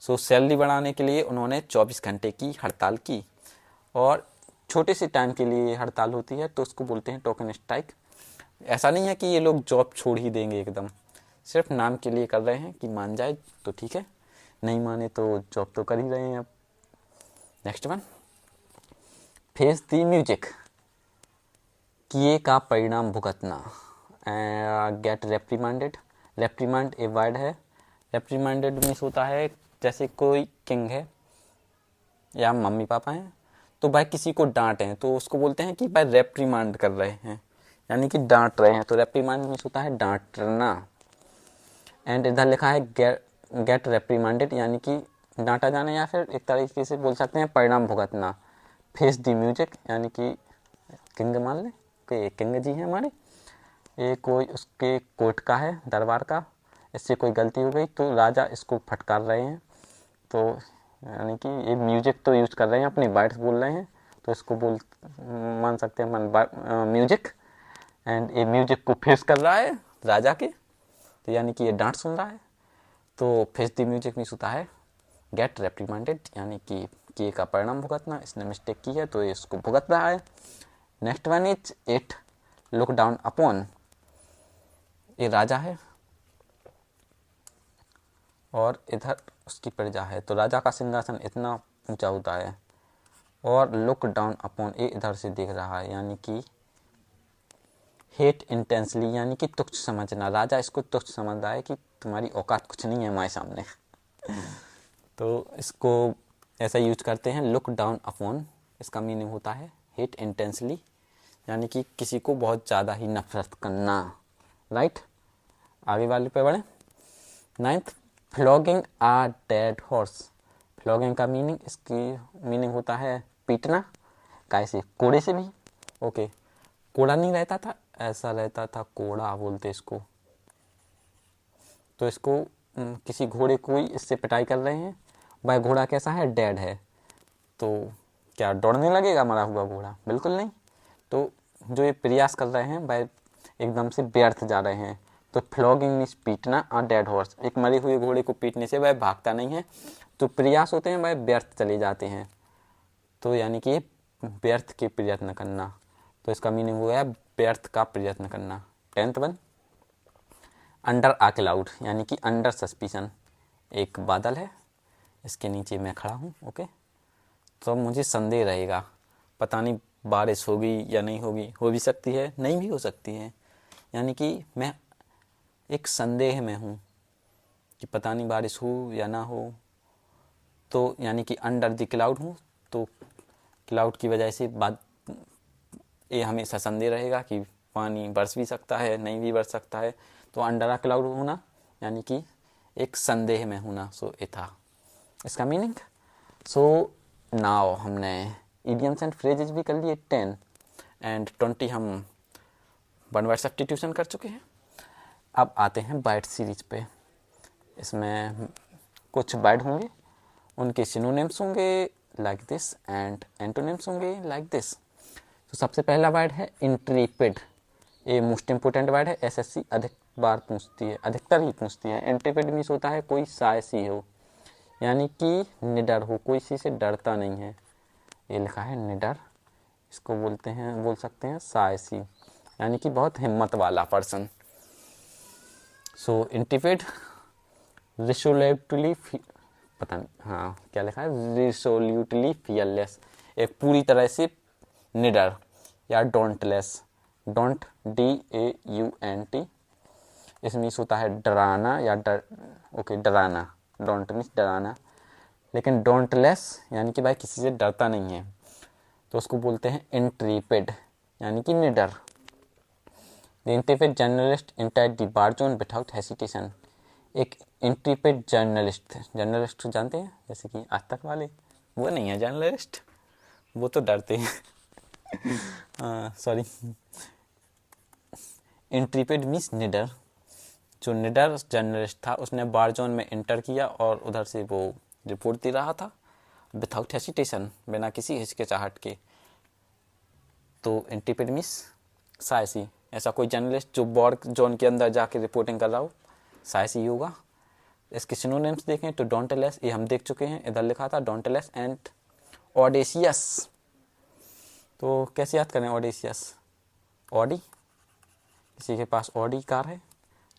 So salary बढ़ाने के लिए उन्होंने 24 घंटे की हड़ताल की, और छोटे से टाइम के लिए हड़ताल होती है तो उसको बोलते हैं टोकन स्ट्राइक। ऐसा नहीं है कि ये लोग जॉब छोड़ ही देंगे एकदम, सिर्फ नाम के लिए कर रहे हैं कि मान जाए तो ठीक है, नहीं माने तो जॉब तो कर ही रहे हैं अब। Next one, face the music, किए का परिणाम भुगतना, गेट रेप्रीमांडेड। रेप्रीमांड ए वर्ड है, रेप्रीमांडेड मीन्स होता है जैसे कोई किंग है या मम्मी पापा हैं तो भाई किसी को डांटे हैं तो उसको बोलते हैं कि भाई रेप्रीमांड कर रहे हैं, यानी कि डांट रहे हैं, तो रेप्रीमांड मीन्स होता है डांटना। एंड इधर लिखा है गेट रेप्रीमांडेड, यानी कि डांटा जाना, या फिर एक तरीके से बोल सकते हैं परिणाम भुगतना। फेस द म्यूजिक, यानी कि किंग मान लें कि किंग जी हैं हमारे, ये कोई उसके कोर्ट का है, दरबार का, इससे कोई गलती हो गई तो राजा इसको फटकार रहे हैं, तो यानी कि ये म्यूजिक तो यूज कर रहे हैं, अपनी वर्ड्स बोल रहे हैं तो इसको मान सकते हैं म्यूजिक। एंड ये म्यूजिक को फेस कर रहा है राजा के, तो यानी कि ये डांट सुन रहा है, तो फेस द म्यूजिक मीन्स होता है गेट रेप्रीमांडेड, यानी कि किए का परिणाम भुगतना, इसने मिस्टेक की है तो ये इसको भुगत रहा है। Next one is it look down upon, ये राजा है और इधर उसकी प्रजा है, तो राजा का सिंहासन इतना ऊंचा होता है, और लुक डाउन अपॉन ये इधर से देख रहा है, यानी कि हेट इंटेंसली, यानी कि तुच्छ समझना, राजा इसको तुच्छ समझ रहा है कि तुम्हारी औकात कुछ नहीं है हमारे सामने। तो इसको ऐसा यूज करते हैं लुक डाउन अपॉन, इसका मीनिंग होता है हेट इंटेंसली, यानी कि किसी को बहुत ज़्यादा ही नफरत करना, राइट। आगे वाले पे बढ़े। नाइन्थ, फ्लॉगिंग आ डेड हॉर्स, फ्लॉगिंग का मीनिंग, इसकी मीनिंग होता है पीटना, कैसे, कोड़े से भी, ओके, कोड़ा नहीं रहता था, ऐसा रहता था, कोड़ा बोलते इसको, तो इसको किसी घोड़े को इससे पिटाई कर रहे हैं, भाई घोड़ा कैसा है, डेड है, तो क्या दौड़ने लगेगा मरा हुआ घोड़ा, बिल्कुल नहीं, तो जो ये प्रयास कर रहे हैं भाई एकदम से व्यर्थ जा रहे हैं, तो फ्लॉगिंग मीन्स पीटना, और डेड हॉर्स, एक मरे हुए घोड़े को पीटने से भाई भागता नहीं है, तो प्रयास होते हैं भाई व्यर्थ चले जाते हैं, तो यानी कि व्यर्थ के प्रयत्न करना, तो इसका मीनिंग हो गया व्यर्थ का प्रयत्न करना। 10th वन, अंडर आ क्लाउड, यानी कि अंडर सस्पिशन, एक बादल है, इसके नीचे मैं खड़ा हूँ, ओके, तो मुझे संदेह रहेगा, पता नहीं बारिश होगी या नहीं होगी, हो भी सकती है नहीं भी हो सकती है, यानी कि मैं एक संदेह में हूँ कि पता नहीं बारिश हो या ना हो, तो यानी कि अंडर द क्लाउड हूँ, तो क्लाउड की वजह से ये हमेशा संदेह रहेगा कि पानी बरस भी सकता है नहीं भी बरस सकता है, तो अंडर अ क्लाउड होना यानी कि एक संदेह में होना, सो ये था इसका मीनिंग। सो नाउ हमने इडियम्स एंड फ्रेजेस भी कर लिए 10 एंड 20 हम वन वर्ड सब्स्टिट्यूशन कर चुके हैं। अब आते हैं बाइट सीरीज पे, इसमें कुछ वर्ड होंगे, उनके सिनोनिम्स होंगे लाइक दिस एंड एंटोनिम्स होंगे लाइक दिस। तो सबसे पहला वर्ड है इंट्रीपिड, ये मोस्ट इंपोर्टेंट वर्ड है, एसएससी अधिक बार पूछती है, अधिकतर ही पूछती है। इंट्रीपिड मीन्स होता है कोई साहसी हो, यानी कि निडर हो, कोई किसी से डरता नहीं है, ये लिखा है निडर, इसको बोल सकते हैं साहसी, यानी कि बहुत हिम्मत वाला पर्सन। सो इंट्रीपिड, रिसोल्यूटली, पता नहीं हाँ क्या लिखा है, रिसोल्यूटली फियरलेस, एक पूरी तरह से निडर, या डोंटलेस, डोंट DAUNT, इसमें होता है डराना या डराना, डोंट मीन्स डराना, लेकिन डोंटलेस यानी कि भाई किसी से डरता नहीं है, तो उसको बोलते हैं इंट्रीपिड यानी कि निडर। The intrepid journalist entered the bar zone without hesitation, एक इंट्रीपिड जर्नलिस्ट जानते हैं जैसे कि आज तक वाले, वो नहीं है जर्नलिस्ट, वो तो डरते हैं सॉरी, इंट्रीपिड मीन्स निडर, जो निडर जर्नलिस्ट था उसने बार जोन में इंटर किया और उधर से वो रिपोर्ट दे रहा था विदाउट हेसिटेशन, बिना किसी हिचकिचाहट के, तो इंट्रीपिड मीन्स साहसी, ऐसा कोई जर्नलिस्ट जो बार जोन के अंदर जाके रिपोर्टिंग कर रहा हो साहसी होगा। इसके सिनोनिम्स देखें तो डोंटलेस, ये हम देख चुके हैं, इधर लिखा था डोंटलेस एंड ऑडेशियस। तो कैसे याद करें ऑडेशियस? ऑडी, किसी के पास ऑडी कार है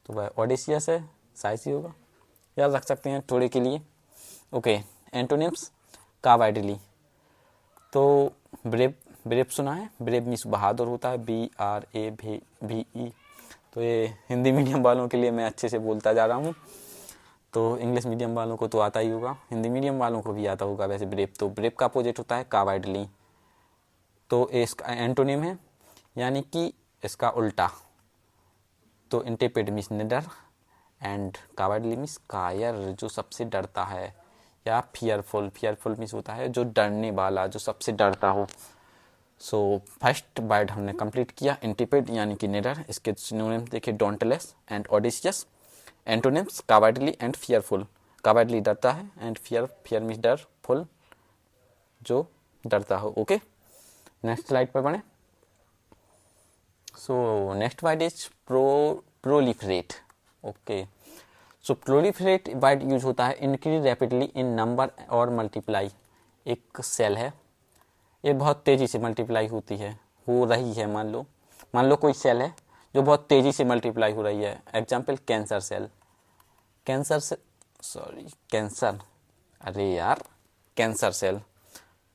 तो वह ऑडेशियस है, साइज ही होगा, याद रख सकते हैं थोड़े के लिए। Okay, antonyms cowardly. तो ब्रेव, ब्रेव सुना है, ब्रेव मीन्स बहादुर होता है, BRAVE। तो ये हिंदी मीडियम वालों के लिए मैं अच्छे से बोलता जा रहा हूँ, तो इंग्लिश मीडियम वालों को तो आता ही होगा, हिंदी मीडियम वालों को भी आता होगा वैसे ब्रेव। तो ब्रेव का अपोजिट होता है कावार्डली। तो इसका एंटोनिम है, यानी कि इसका उल्टा। तो इंटेपेड मीन्स निडर एंड कावार्डली मीन्स कायर, जो सबसे डरता है, या फियरफुल, फियरफुल मीन्स होता है जो डरने वाला, जो सबसे डरता हो। सो फर्स्ट वर्ड हमने कंप्लीट किया, इंटेपेड यानी कि निडर। इसके सिनोनिम्स देखिए dauntless and audacious. Antonyms cowardly and fearful. Cowardly डरता है एंड फियर मीन्स डर, फुल जो डरता हो। ओके, नेक्स्ट स्लाइड पर बढ़े। So next word is proliferate. Okay, so proliferate word use होता है इंक्रीज रैपिडली इन नंबर और मल्टीप्लाई। एक सेल है, ये बहुत तेज़ी से मल्टीप्लाई होती है, हो रही है। मान लो कोई सेल है जो बहुत तेज़ी से मल्टीप्लाई हो रही है। Example cancer cell, cancer cell.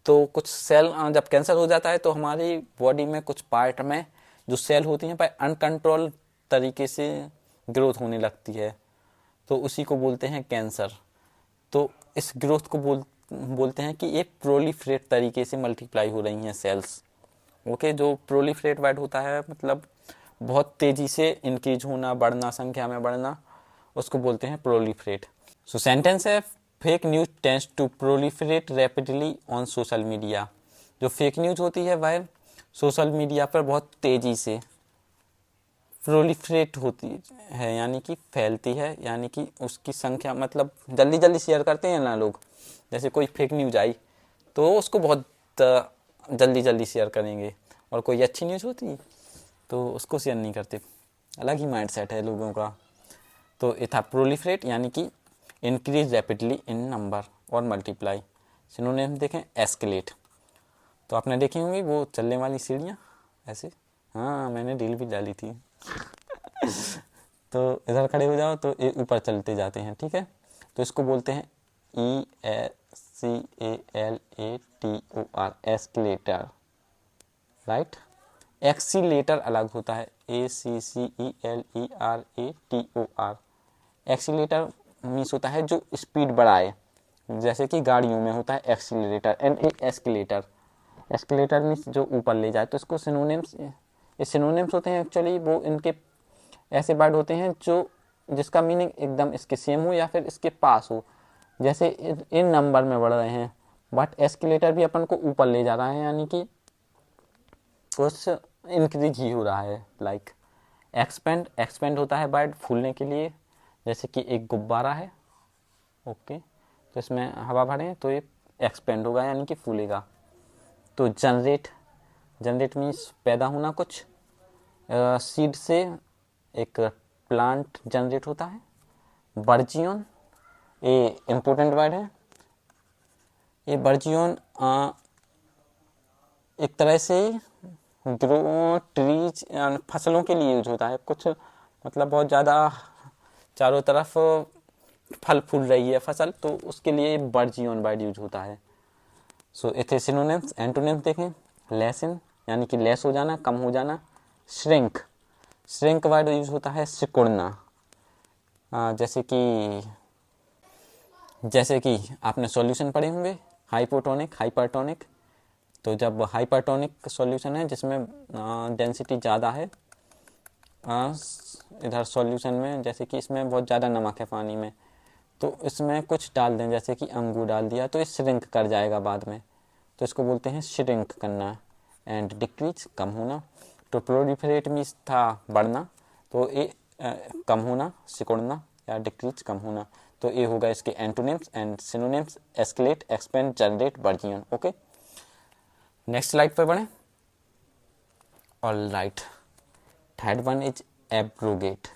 तो कुछ सेल जब कैंसर हो जाता है तो हमारी बॉडी में कुछ पार्ट में जो सेल होती हैं पर अनकंट्रोल तरीके से ग्रोथ होने लगती है, तो उसी को बोलते हैं कैंसर। तो इस ग्रोथ को बोलते हैं कि ये प्रोलिफरेट तरीके से मल्टीप्लाई हो रही हैं सेल्स। ओके, जो प्रोलिफरेट वर्ड होता है मतलब बहुत तेज़ी से इंक्रीज होना, बढ़ना, संख्या में बढ़ना, उसको बोलते हैं प्रोलिफरेट। सो सेंटेंस है, fake news tends to proliferate rapidly on social media. जो फेक न्यूज होती है वह सोशल मीडिया पर बहुत तेज़ी से प्रोलिफरेट होती है, यानी कि फैलती है, यानी कि उसकी संख्या मतलब जल्दी जल्दी शेयर करते हैं ना लोग। जैसे कोई फेक न्यूज आई तो उसको बहुत जल्दी जल्दी शेयर करेंगे, और कोई अच्छी न्यूज़ होती तो उसको शेयर नहीं करते। अलग ही माइंडसेट है लोगों का। तो ये था प्रोलिफरेट, यानी कि इंक्रीज रैपिडली इन नंबर और मल्टीप्लाई। सिनोनिम देखें एस्केलेट। तो आपने देखी होंगी वो चलने वाली सीढ़ियाँ ऐसे, हाँ मैंने रील भी डाली थी। तो इधर खड़े हो जाओ तो ये ऊपर चलते जाते हैं, ठीक है। तो इसको बोलते हैं ESCALATOR, एस्केलेटर, राइट। एक्सीलेटर अलग होता है, ACCELERATOR। एक्सीलेटर मीन्स होता है जो स्पीड बढ़ाए, जैसे कि गाड़ियों में होता है accelerator, and escalator, escalator means जो ऊपर ले जाए। तो इसको सिनोनिम्स, ये सिनोनिम्स होते हैं एक्चुअली, वो इनके ऐसे वर्ड होते हैं जो जिसका मीनिंग एकदम इसके सेम हो या फिर इसके पास हो। जैसे इन नंबर में बढ़ रहे हैं, बट एस्केलेटर भी अपन को ऊपर ले जा रहा है, यानी कि कुछ इंक्रीज ही हो रहा है। लाइक एक्सपेंड, एक्सपेंड होता है वर्ड फूलने के लिए, जैसे कि एक गुब्बारा है, ओके, तो इसमें हवा भरें तो ये एक्सपेंड होगा, यानी कि फूलेगा। तो जनरेट, जनरेट मीन्स पैदा होना कुछ, सीड से एक प्लांट जनरेट होता है। बर्जियन, ये इम्पोर्टेंट वर्ड है। ये बर्जियन एक तरह से ग्रो ट्रीज फसलों के लिए यूज होता है, कुछ मतलब बहुत ज़्यादा चारों तरफ फल फूल रही है फसल, तो उसके लिए बर्जियन वर्ड यूज होता है। सो इथे सिनोनिम्स, एंटोनिम्स देखें, लेसन यानी कि लेस हो जाना, कम हो जाना। श्रिंक, श्रिंक वर्ड यूज होता है सिकुड़ना। जैसे कि आपने सॉल्यूशन पढ़े होंगे, हाइपोटोनिक, हाइपरटोनिक। तो जब हाइपरटोनिक सॉल्यूशन है जिसमें डेंसिटी ज़्यादा है इधर सॉल्यूशन में, जैसे कि इसमें बहुत ज़्यादा नमक है पानी में, तो इसमें कुछ डाल दें, जैसे कि अंगूर डाल दिया तो ये श्रिंक कर जाएगा बाद में, तो इसको बोलते हैं श्रिंक करना। एंड डिक्रीज, कम होना। तो प्रोलिफरेट मीन्स था बढ़ना, तो ये कम होना, सिकुड़ना, या डिक्रीज कम होना। तो ये होगा इसके antonyms and synonyms, escalate, expand, generate, burgeon. Okay, next slide पर बढ़ें। Alright, third one is abrogate.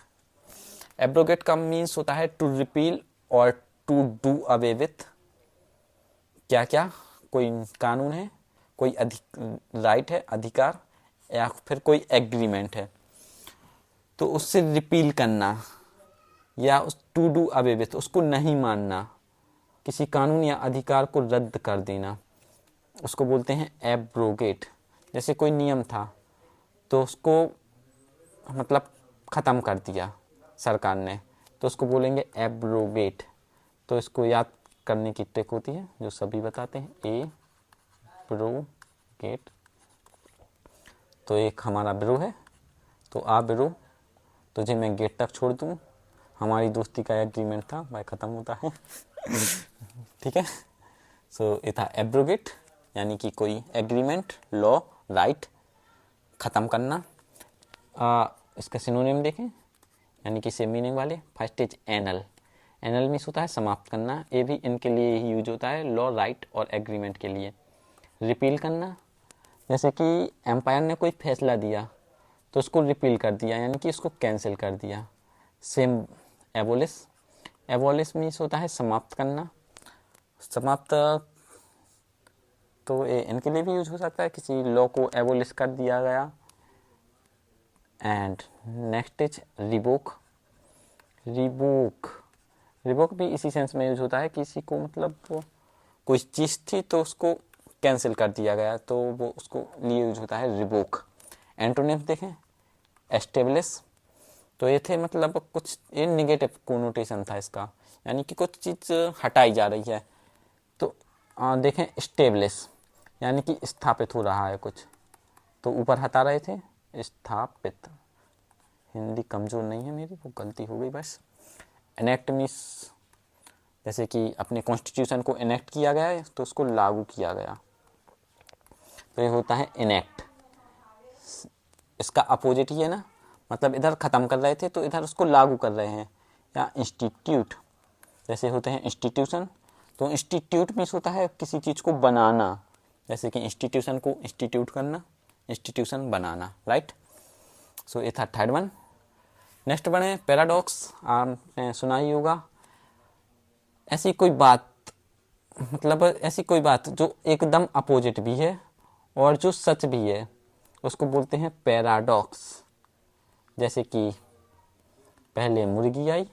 Abrogate का मीन्स होता है टू रिपील और टू डू अवे विथ क्या क्या, कोई कानून है, कोई राइट है, अधिकार, या फिर कोई एग्रीमेंट है, तो उससे रिपील करना या उस टू डू अवे विथ उसको नहीं मानना, किसी कानून या अधिकार को रद्द कर देना, उसको बोलते हैं एब्रोगेट। जैसे कोई नियम था तो उसको मतलब ख़त्म कर दिया सरकार ने, तो उसको बोलेंगे एब्रोगेट। तो इसको याद करने की ट्रिक होती है जो सभी बताते हैं, एब्रोगेट। तो एक हमारा ब्रो है, तो आ ब्रो, तुझे मैं गेट तक छोड़ दूँ, हमारी दोस्ती का एग्रीमेंट था भाई, ख़त्म होता है। ठीक है। सो ये था एब्रोगेट, यानी कि कोई एग्रीमेंट, लॉ, राइट ख़त्म करना। इसका सिनोनिम देखें, यानी कि सेम मीनिंग वाले। First is anal, anal means होता है समाप्त करना, ये भी इनके लिए ही यूज होता है, लॉ, राइट और एग्रीमेंट के लिए। रिपील करना, जैसे कि एम्पायर ने कोई फैसला दिया तो उसको रिपील कर दिया, यानी कि उसको कैंसिल कर दिया। सेम एबोलिश, एबोलिश मीन्स होता है समाप्त करना, समाप्त, तो इनके लिए भी यूज हो सकता है, किसी लॉ को एबोलिश कर दिया गया। And next is revoke, revoke, revoke भी इसी सेंस में यूज होता है, किसी को मतलब कोई चीज़ थी तो उसको कैंसिल कर दिया गया, तो वो उसको लिए यूज होता है रिवोक। एंटोनिम देखें, एस्टेब्लिश, तो ये थे मतलब कुछ, ये निगेटिव कोनोटेशन था इसका, यानी कि कुछ चीज़ हटाई जा रही है। तो देखें स्टेब्लिश, यानी कि स्थापित हो रहा है कुछ, तो ऊपर हटा रहे थे, स्थापित। हिंदी कमज़ोर नहीं है मेरी, वो गलती हो गई बस। एनेक्ट मीन्स जैसे कि अपने कॉन्स्टिट्यूशन को एनेक्ट किया गया है तो उसको लागू किया गया, तो ये होता है इनेक्ट। इसका अपोजिट ही है ना, मतलब इधर ख़त्म कर रहे थे तो इधर उसको लागू कर रहे हैं। या इंस्टीट्यूट, जैसे होते हैं इंस्टीट्यूशन, तो इंस्टीट्यूट मीन्स होता है किसी चीज़ को बनाना, जैसे कि इंस्टीट्यूशन को इंस्टीट्यूट करना, इंस्टीट्यूशन बनाना, राइट। सो ये था थर्ड वन। नेक्स्ट वन है पैराडॉक्स, आपने सुना ही होगा। ऐसी कोई बात, मतलब ऐसी कोई बात जो एकदम अपोजिट भी है और जो सच भी है, उसको बोलते हैं पैराडॉक्स। जैसे कि पहले मुर्गी आई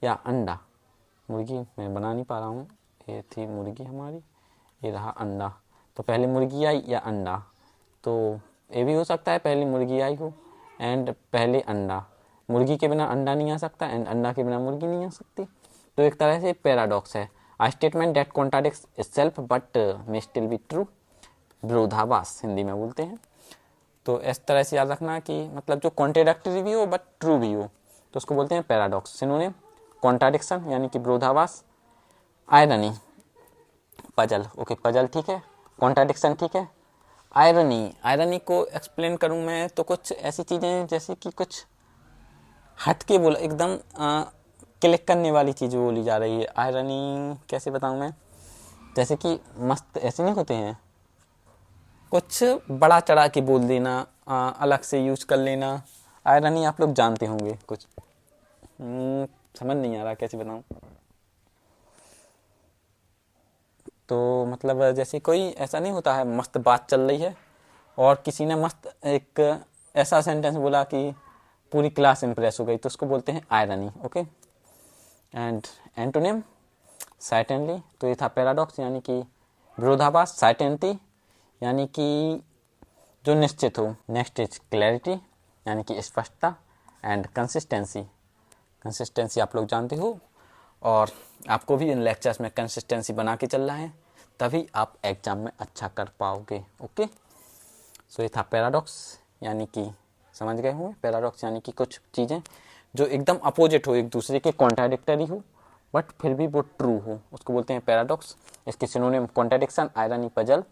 या अंडा, मुर्गी मैं बना नहीं पा रहा हूँ, ये थी मुर्गी हमारी, ये रहा अंडा, तो पहले मुर्गी आई या अंडा, तो ये भी हो सकता है पहले मुर्गी आई हो एंड पहले अंडा, मुर्गी के बिना अंडा नहीं आ सकता एंड अंडा के बिना मुर्गी नहीं आ सकती, तो एक तरह से पैराडॉक्स है। A statement that contradicts itself but may still be true, विरोधाभास हिंदी में बोलते हैं। तो इस तरह से याद रखना कि मतलब जो कॉन्ट्राडिक्टरी भी हो बट ट्रू भी हो, तो उसको बोलते हैं पैराडॉक्स। सिनोनिम कॉन्ट्राडिक्शन यानी कि विरोधाभास, आयरनी, पजल, ओके पजल ठीक है, कॉन्ट्राडिक्शन ठीक है। आयरनी, आयरनी को एक्सप्लेन करूं मैं तो कुछ ऐसी चीज़ें जैसे कि कुछ हट के बोला, एकदम क्लिक करने वाली चीज़ बोली जा रही है। आयरनी कैसे बताऊं मैं, जैसे कि मस्त ऐसे नहीं होते हैं, कुछ बड़ा चढ़ा के बोल देना, अलग से यूज कर लेना, आयरनी आप लोग जानते होंगे कुछ। समझ नहीं आ रहा कैसे बताऊं। तो मतलब जैसे कोई ऐसा नहीं होता है, मस्त बात चल रही है और किसी ने मस्त एक ऐसा सेंटेंस बोला कि पूरी क्लास इंप्रेस हो गई, तो उसको बोलते हैं irony, okay. And antonym certainly, तो ये था पैराडॉक्स यानी कि विरोधाभास, सर्टेनिटी यानी कि जो निश्चित हो। नेक्स्ट इज क्लैरिटी यानी कि स्पष्टता, एंड कंसिस्टेंसी, कंसिस्टेंसी आप लोग जानते हो और आपको भी इन लेक्चर्स में कंसिस्टेंसी बना के चलना है, तभी आप एग्जाम में अच्छा कर पाओगे, ओके। सो ये था पैराडॉक्स, यानी कि समझ गए होंगे, पैराडॉक्स यानी कि कुछ चीज़ें जो एकदम अपोजिट हो, एक दूसरे के कॉन्ट्राडिक्टरी हो बट फिर भी वो ट्रू हो, उसको बोलते हैं पैराडॉक्स। इसके synonym contradiction, irony, puzzle,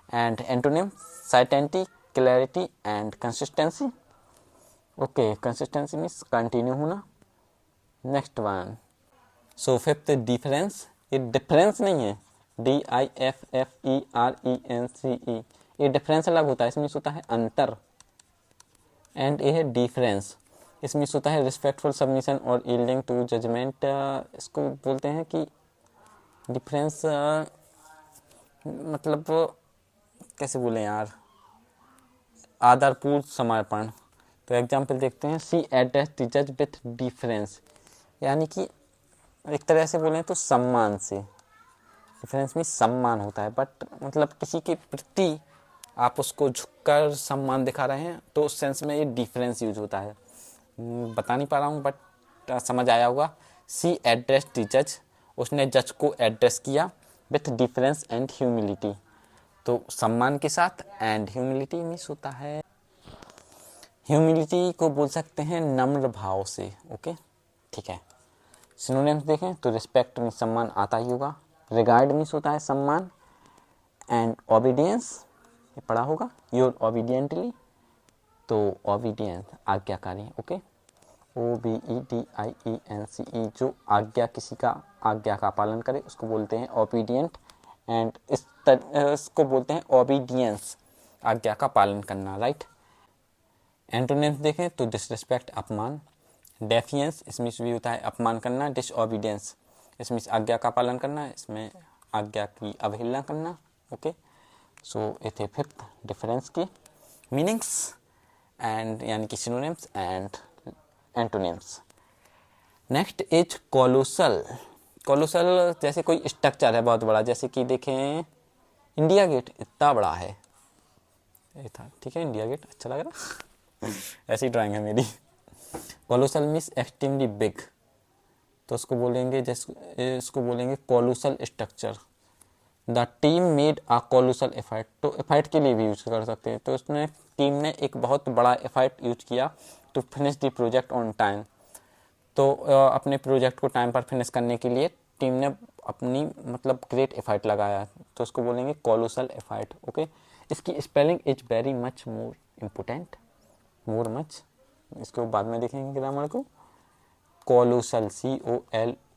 and antonym certainty, clarity and consistency, okay. Consistency means continue होना। Next one, so fifth difference, ये डिफरेंस नहीं है, DIFFERENCE, ये डिफरेंस अलग होता है, इसमें होता है अंतर, एंड ये है डिफरेंस, इसमें होता है रिस्पेक्टफुल सबमिशन और यील्डिंग टू जजमेंट। इसको बोलते हैं कि डिफरेंस, मतलब कैसे बोले यार, आदरपूर्ण समर्पण। तो एग्जाम्पल देखते हैं, सी एड्रेस द जज विथ डिफरेंस, यानी कि एक तरह से बोलें तो सम्मान से। डिफरेंस में सम्मान होता है, बट मतलब किसी के प्रति आप उसको झुककर सम्मान दिखा रहे हैं, तो उस सेंस में ये डिफरेंस यूज होता है। बता नहीं पा रहा हूँ, बट समझ आया होगा। सी एड्रेस द जज, उसने जज को एड्रेस किया विथ डिफरेंस एंड ह्यूमिलिटी, तो सम्मान के साथ, एंड ह्यूमिलिटी मीन्स होता है, ह्यूमिलिटी को बोल सकते हैं नम्र भाव से। ओके, ठीक है। सिनोनिम्स देखें तो रिस्पेक्ट मीन्स सम्मान आता ही होगा, रिगार्ड मीन्स होता है सम्मान, एंड ओबीडियंस ये पढ़ा होगा, योर ओबीडियंटली, तो ओबीडियंस आज्ञाकारी। ओके, OBEDIENCE, जो आज्ञा किसी का आज्ञा का पालन करे उसको बोलते हैं ओबीडियंट, एंड इसको बोलते हैं ओबीडियंस, आज्ञा का पालन करना, राइट। एंटोनिम्स देखें तो डिसरिस्पेक्ट अपमान, डेफियंस इसमें भी होता है अपमान करना, डिसओबीडियंस इसमें आज्ञा का पालन करना, इसमें आज्ञा की अवहेलना करना। ओके, सो ये थे फिफ्थ डिफरेंस की मीनिंग्स एंड यानी कि synonyms and antonyms. Next is colossal. Colossal जैसे कोई स्ट्रक्चर है बहुत बड़ा, जैसे कि देखें इंडिया गेट इतना बड़ा है, ये था, ठीक है, इंडिया गेट अच्छा लग रहा ऐसी ड्राइंग है मेरी। कोलोसल मीन्स एक्सट्रीमली बिग, तो उसको बोलेंगे, जैसे इसको बोलेंगे colossal structure. The team made a colossal effort, तो एफर्ट के लिए भी यूज कर सकते हैं, तो उसने टीम ने एक बहुत बड़ा एफर्ट यूज किया to finish the project on time, तो अपने प्रोजेक्ट को टाइम पर फिनिश करने के लिए टीम ने अपनी मतलब ग्रेट एफर्ट लगाया, तो उसको बोलेंगे कोलोसल एफर्ट। ओके, इसकी spelling is very much more important, more much, इसको बाद में देखेंगे ग्रामर को। कोलोसल,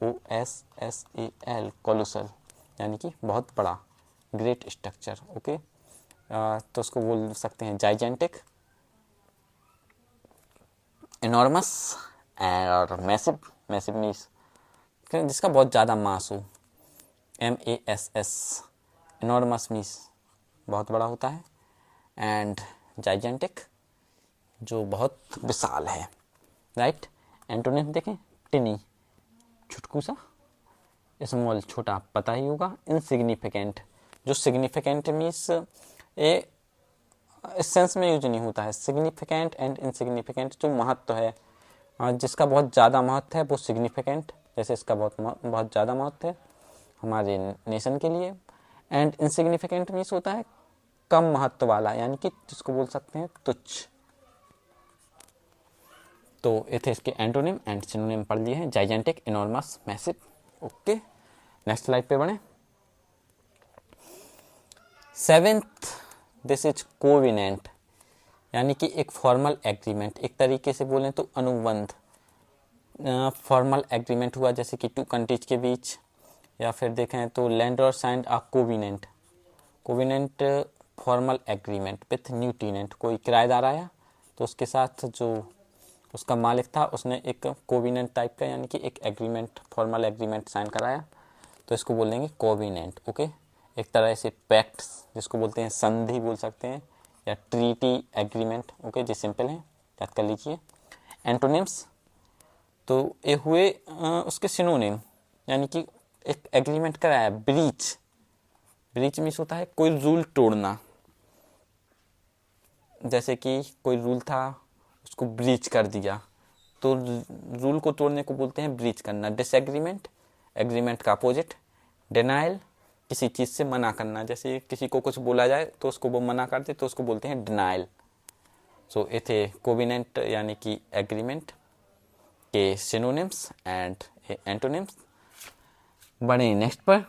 COLOSSAL, कोलोसल यानी कि बहुत बड़ा, ग्रेट स्ट्रक्चर। ओके, तो उसको बोल सकते हैं जाइजेंटिक, इनॉर्मस और मैसिव। मैसिव मीन्स जिसका बहुत ज़्यादा मास हो, MASS। इनॉर्मस मीन्स बहुत बड़ा होता है, एंड जाइजेंटिक जो बहुत विशाल है, राइट। एंटोनिम देखें, टिनी छुटकू सा, स्मॉल छोटा पता ही होगा, इनसिग्निफिकेंट जो सिग्निफिकेंट मीन्स ये इस सेंस में यूज नहीं होता है, सिग्निफिकेंट एंड इनसिग्निफिकेंट जो महत्व है, जिसका बहुत ज़्यादा महत्व है वो सिग्निफिकेंट, जैसे इसका बहुत ज़्यादा महत्व है हमारे नेशन के लिए, एंड इनसिग्निफिकेंट मीन्स होता है कम महत्व वाला, यानी कि जिसको बोल सकते हैं तुच्छ। तो ये थे इसके एंटोनिम एंड सिनोनिम पढ़ लिए हैं, gigantic, enormous, massive. Okay, next slide पे बढ़े। सेवेंथ, दिस इज कोविनेंट, यानी कि एक फॉर्मल एग्रीमेंट, एक तरीके से बोलें तो अनुबंध। फॉर्मल एग्रीमेंट हुआ जैसे कि टू कंट्रीज के बीच, या फिर देखें तो landlord signed a covenant. Covenant formal agreement with new tenant, कोई किराएदार आया तो उसके साथ जो उसका मालिक था उसने एक कोविनेंट टाइप का यानी कि एक एग्रीमेंट, फॉर्मल एग्रीमेंट साइन कराया, तो इसको बोलेंगे कोविनेंट। ओके, एक तरह से पैक्ट जिसको बोलते हैं, संधि बोल सकते हैं, या ट्रीटी एग्रीमेंट। ओके, जो सिंपल है याद कर लीजिए। एंटोनिम्स तो ये हुए उसके सिनोनिम, यानी कि एक एग्रीमेंट कराया, ब्रीच। ब्रीच मीन्स होता है कोई रूल तोड़ना, जैसे कि कोई रूल था उसको ब्रीच कर दिया, तो रूल को तोड़ने को बोलते हैं ब्रीच करना। डिसएग्रीमेंट, एग्रीमेंट का अपोजिट। डिनाइल, किसी चीज़ से मना करना, जैसे किसी को कुछ बोला जाए तो उसको वो मना कर दे तो उसको बोलते हैं डिनाइल। सो ये थे कोविनेंट यानी कि एग्रीमेंट के सिनोनिम्स एंड एंटोनिम्स। बढ़े नेक्स्ट पर।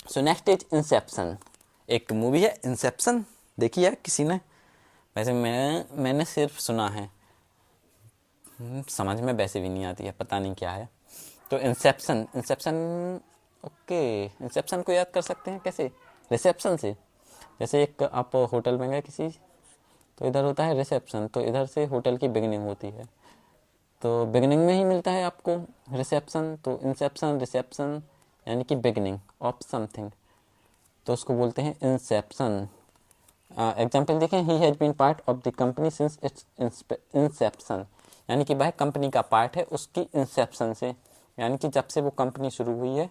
सो नेक्स्ट इज इंसेप्शन। एक मूवी है इंसेप्शन, देखी है किसी ने? वैसे मैंने सिर्फ सुना है, समझ में वैसे भी नहीं आती है, पता नहीं क्या है। तो इंसेप्शन ओके, इंसेप्शन को याद कर सकते हैं कैसे? रिसेप्शन से। जैसे एक आप होटल में गए किसी, तो इधर होता है रिसेप्शन, तो इधर से होटल की बिगिनिंग होती है, तो बिगिनिंग में ही मिलता है आपको रिसेप्शन। तो इंसेप्शन, रिसेप्शन यानी कि बिगिनिंग ऑफ समथिंग, तो उसको बोलते हैं इंसेप्शन। एग्जाम्पल देखें, he has been part of the company since its inception, यानी कि वह कंपनी का पार्ट है उसकी इंसेप्शन से, यानी कि जब से वो कंपनी शुरू हुई है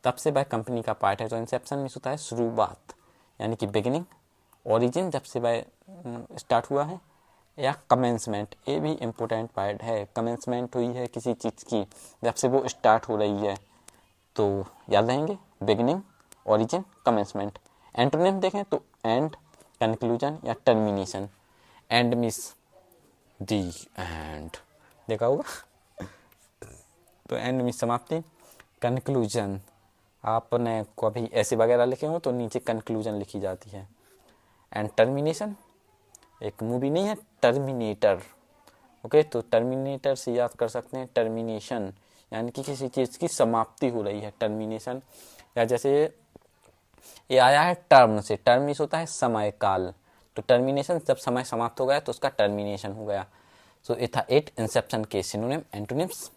तब से वह कंपनी का पार्ट है। तो इंसेप्शन में होता है शुरुआत यानी कि बिगिनिंग, ओरिजिन जब से वह स्टार्ट हुआ है, या कमेंसमेंट, ये भी इम्पोर्टेंट पार्ट है। कमेंसमेंट हुई है किसी चीज़ की जब से वो स्टार्ट हो रही है, तो याद रहेंगे बिगिनिंग, ओरिजिन, कमेंसमेंट। एंटोनिम देखें तो एंड, कंक्लूजन या termination. And means the and, देखा होगा तो एंड मीन्स समाप्ति। कंक्लूजन, आपने कभी ऐसे वगैरह लिखे हो तो नीचे कंक्लूजन लिखी जाती है। एंड टर्मिनेशन, एक मूवी नहीं है टर्मिनेटर, ओके, तो टर्मिनेटर से याद कर सकते हैं टर्मिनेशन, यानी कि किसी चीज़ की समाप्ति हो रही है, टर्मिनेशन। या जैसे ये आया है टर्म से, टर्म इस होता है समय काल, तो टर्मिनेशन जब समय समाप्त हो गया तो उसका टर्मिनेशन हो गया। सो ये था 8 इंसेप्शन के सिनोनिम एंटोनिम्स,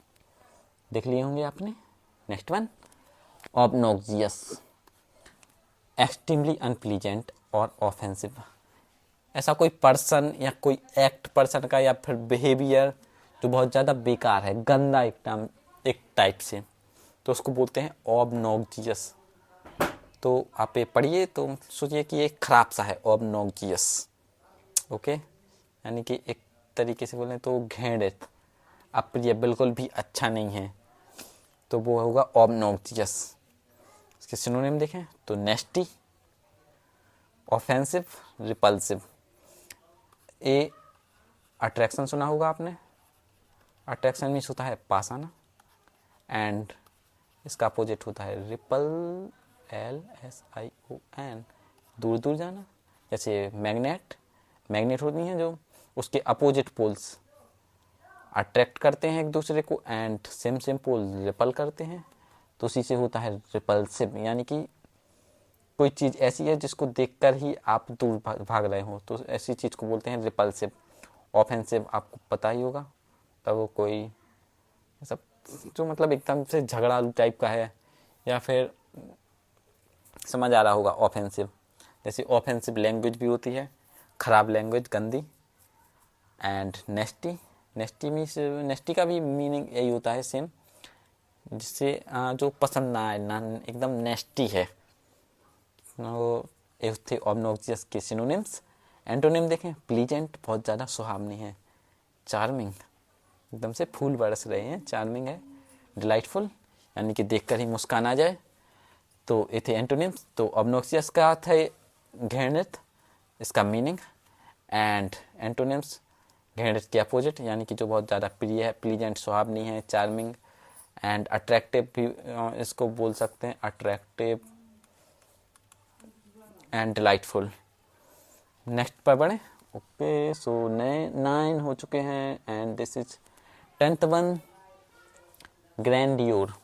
देख लिए होंगे आपने। Next one, obnoxious, extremely unpleasant और ऑफेंसिव। ऐसा कोई पर्सन या कोई एक्ट पर्सन का या फिर बिहेवियर जो बहुत ज़्यादा बेकार है, गंदा एक टाइप से, तो उसको बोलते हैं ऑब्नॉक्सियस। तो आप ये पढ़िए तो सोचिए कि ये खराब सा है, ऑब्नॉक्सियस, ओके, यानी कि एक तरीके से बोलें तो घृणित, अप्रिय, बिल्कुल भी अच्छा नहीं है, तो वो होगा ऑब्नॉक्सियस। इसके सिनोनिम देखें तो नेस्टी, ऑफेंसिव, रिपल्सिव। ए अट्रैक्शन सुना होगा आपने, अट्रैक्शन मीन्स होता है पास आना, एंड इसका अपोजिट होता है रिपल, LSION, दूर दूर जाना। जैसे मैग्नेट होती हैं जो, उसके अपोजिट पोल्स अट्रैक्ट करते हैं एक दूसरे को, एंड सेम पोल रिपल करते हैं, तो उसी से होता है रिपल्सिव, यानी कि कोई चीज़ ऐसी है जिसको देखकर ही आप दूर भाग रहे हो, तो ऐसी चीज़ को बोलते हैं रिपल्सिव। ऑफेंसिव आपको पता ही होगा, तब वो कोई सब जो मतलब एकदम से झगड़ालू टाइप का है, या फिर समझ आ रहा होगा ऑफेंसिव। जैसे ऑफेंसिव लैंग्वेज भी होती है, ख़राब लैंग्वेज, गंदी। एंड नेस्टी मीन्स, नेस्टी का भी मीनिंग यही होता है सेम, जिससे जो पसंद ना आए, ना एकदम नेस्टी है, वो एक थे ऑब्नॉक्सियस के सिनोनिम्स। एंटोनिम देखें, प्लीजेंट, बहुत ज़्यादा सुहावनी है, चार्मिंग, एकदम से फूल बरस रहे हैं, चार्मिंग है। डिलाइटफुल, यानी कि देखकर ही मुस्कान आ जाए, तो ये थे एंटोनिम्स। तो ऑब्नॉक्सियस का अर्थ है घृणित, इसका मीनिंग, एंड एंटोनिम्स घृणित के अपोजिट, यानी कि जो बहुत ज़्यादा प्रिय है, प्लीजेंट, सुहावनी है, चार्मिंग, एंड अट्रैक्टिव भी इसको बोल सकते हैं, अट्रैक्टिव एंड डिलाइटफुल। नेक्स्ट पर बढ़े, ओके। सो 9 हो चुके हैं, and this is 10th one, grandeur.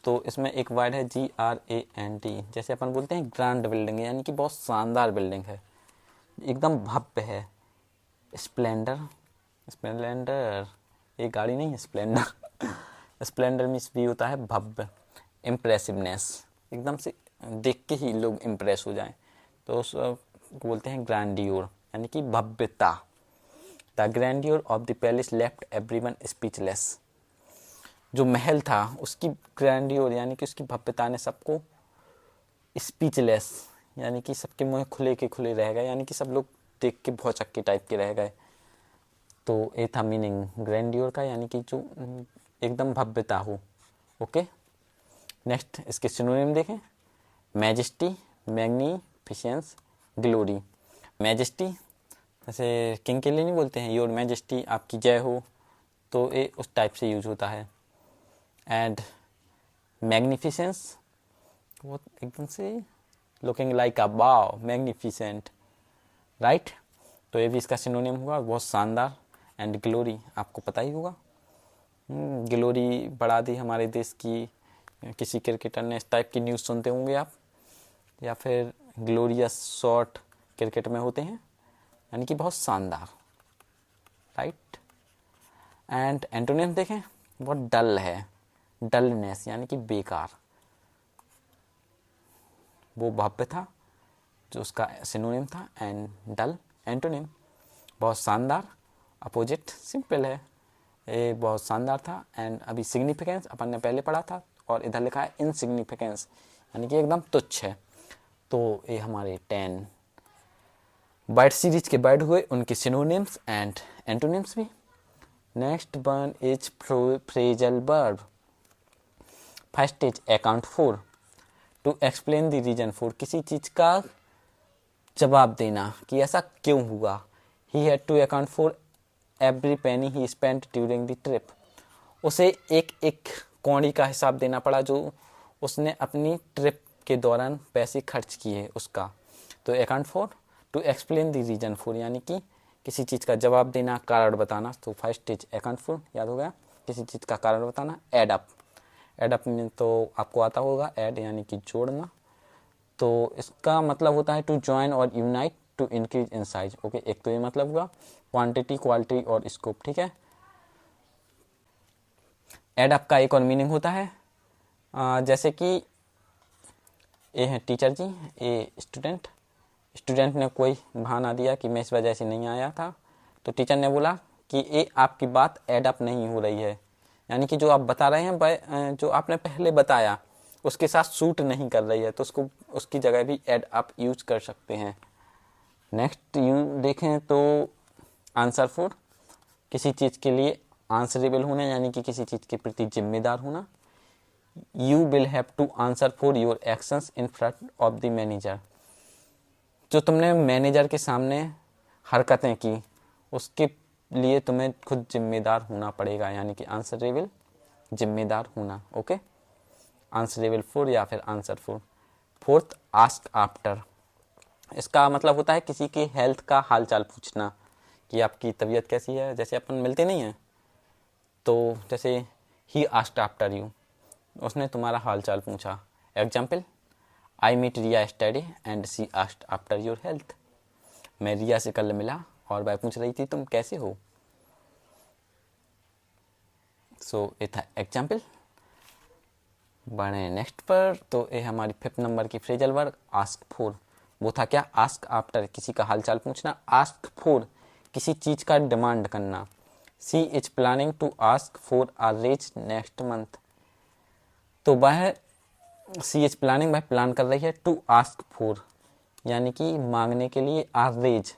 तो इसमें एक वर्ड है GRAND, जैसे अपन बोलते हैं ग्रैंड बिल्डिंग, यानी कि बहुत शानदार बिल्डिंग है, एकदम भव्य है। स्प्लेंडर, ये गाड़ी नहीं है स्प्लेंडर स्प्लेंडर मीन्स भी होता है भव्य। इम्प्रेसिवनेस, एकदम से देख के ही लोग इम्प्रेस हो जाएं, तो उस बोलते हैं ग्रैंडियोर, यानी कि भव्यता। The grandeur of the palace left everyone speechless, जो महल था उसकी ग्रैंडियोर यानी कि उसकी भव्यता ने सबको स्पीचलेस, यानी कि सबके मुंह खुले के खुले रह गए, यानी कि सब लोग देख के भौचक्के टाइप के रह गए। तो ये था मीनिंग ग्रैंडियोर का, यानी कि जो एकदम भव्यता हो, ओके। नेक्स्ट इसके सिनोनिम देखें, मैजेस्टी, मैग्निफिसेंस, ग्लोरी। मैजेस्टी जैसे किंग के लिए नहीं बोलते हैं योर मैजेस्टी, आपकी जय हो, तो ये उस टाइप से यूज होता है। एंड मैग्निफिसेंस, वो एकदम से looking like a wow, magnificent, right, तो ये भी इसका सिनोनिम हुआ, बहुत शानदार। एंड ग्लोरी, आपको पता ही होगा, ग्लोरी बढ़ा दी हमारे देश की, किसी क्रिकेटर ने, इस टाइप की न्यूज़ सुनते होंगे आप, या फिर ग्लोरियस शॉट क्रिकेट में होते हैं, यानी कि बहुत शानदार, राइट। एंड एंटोनिम देखें, बहुत डल है, डलनेस यानी कि बेकार। वो भव्य था जो उसका सिनोनिम था, एंड डल एंटोनिम। बहुत शानदार अपोजिट सिंपल है, ये बहुत शानदार था। एंड अभी सिग्निफिकेंस अपन ने पहले पढ़ा था, और इधर लिखा है इनसिग्निफिकेंस यानी कि एकदम तुच्छ है। तो ये हमारे 10 वर्ड सीरीज के वर्ड हुए, उनके सिनोनिम्स एंड एंटोनिम्स भी। Next one is phrasal verb. First is account for, to explain the reason for, किसी चीज़ का जवाब देना कि ऐसा क्यों हुआ। He had to account for every penny he spent during the trip, उसे एक एक कौड़ी का हिसाब देना पड़ा जो उसने अपनी ट्रिप के दौरान पैसे खर्च किए उसका। तो account for, to explain the reason for यानी कि किसी चीज़ का जवाब देना, कारण बताना। तो फर्स्ट इज अकाउंट फॉर, याद हो गया, किसी चीज़ का कारण बताना। एड अप, एड अप में तो आपको आता होगा, ऐड यानी कि जोड़ना। तो इसका मतलब होता है टू ज्वाइन और unite, to increase in size. Okay, एक तो ये मतलब हुआ क्वांटिटी, क्वालिटी और स्कोप, ठीक है। एड अप का एक और मीनिंग होता है जैसे कि ये है टीचर जी, ये स्टूडेंट, स्टूडेंट ने कोई बहाना दिया कि मैं इस वजह से नहीं आया था, तो टीचर ने बोला कि ये आपकी बात एड अप नहीं हो रही है, यानी कि जो आप बता रहे हैं, जो आपने पहले बताया उसके साथ सूट नहीं कर रही है, तो उसको उसकी जगह भी एड अप यूज कर सकते हैं। नेक्स्ट यू देखें तो आंसर फॉर, किसी चीज़ के लिए आंसरेबल होना यानी कि किसी चीज़ के प्रति जिम्मेदार होना। You will have to answer for your actions in front of the manager, जो तुमने मैनेजर के सामने हरकतें की उसके लिए तुम्हें खुद जिम्मेदार होना पड़ेगा, यानी कि आंसरेबल, जिम्मेदार होना। ओके, आंसरेबल फॉर या फिर answer for. Fourth, ask after, इसका मतलब होता है किसी के हेल्थ का हालचाल पूछना कि आपकी तबीयत कैसी है। जैसे अपन मिलते नहीं हैं तो जैसे ही आस्क्ड आफ्टर यू, उसने तुम्हारा हालचाल पूछा। Example, I meet Riya study and she asked after your health, मैं रिया से कल मिला और वह पूछ रही थी तुम कैसे हो। सो ये था एग्जाम्पल। बढ़े नेक्स्ट पर, तो ये हमारी 5th नंबर की फ्रेजल वर्ड आस्क फॉर। वो था क्या, आस्क आफ्टर, किसी का हालचाल पूछना। आस्क फॉर, किसी चीज़ का डिमांड करना। She is planning to ask for a raise next month, तो वह सी इज प्लानिंग, वह प्लान कर रही है टू आस्क फॉर यानी कि मांगने के लिए। आ रेज,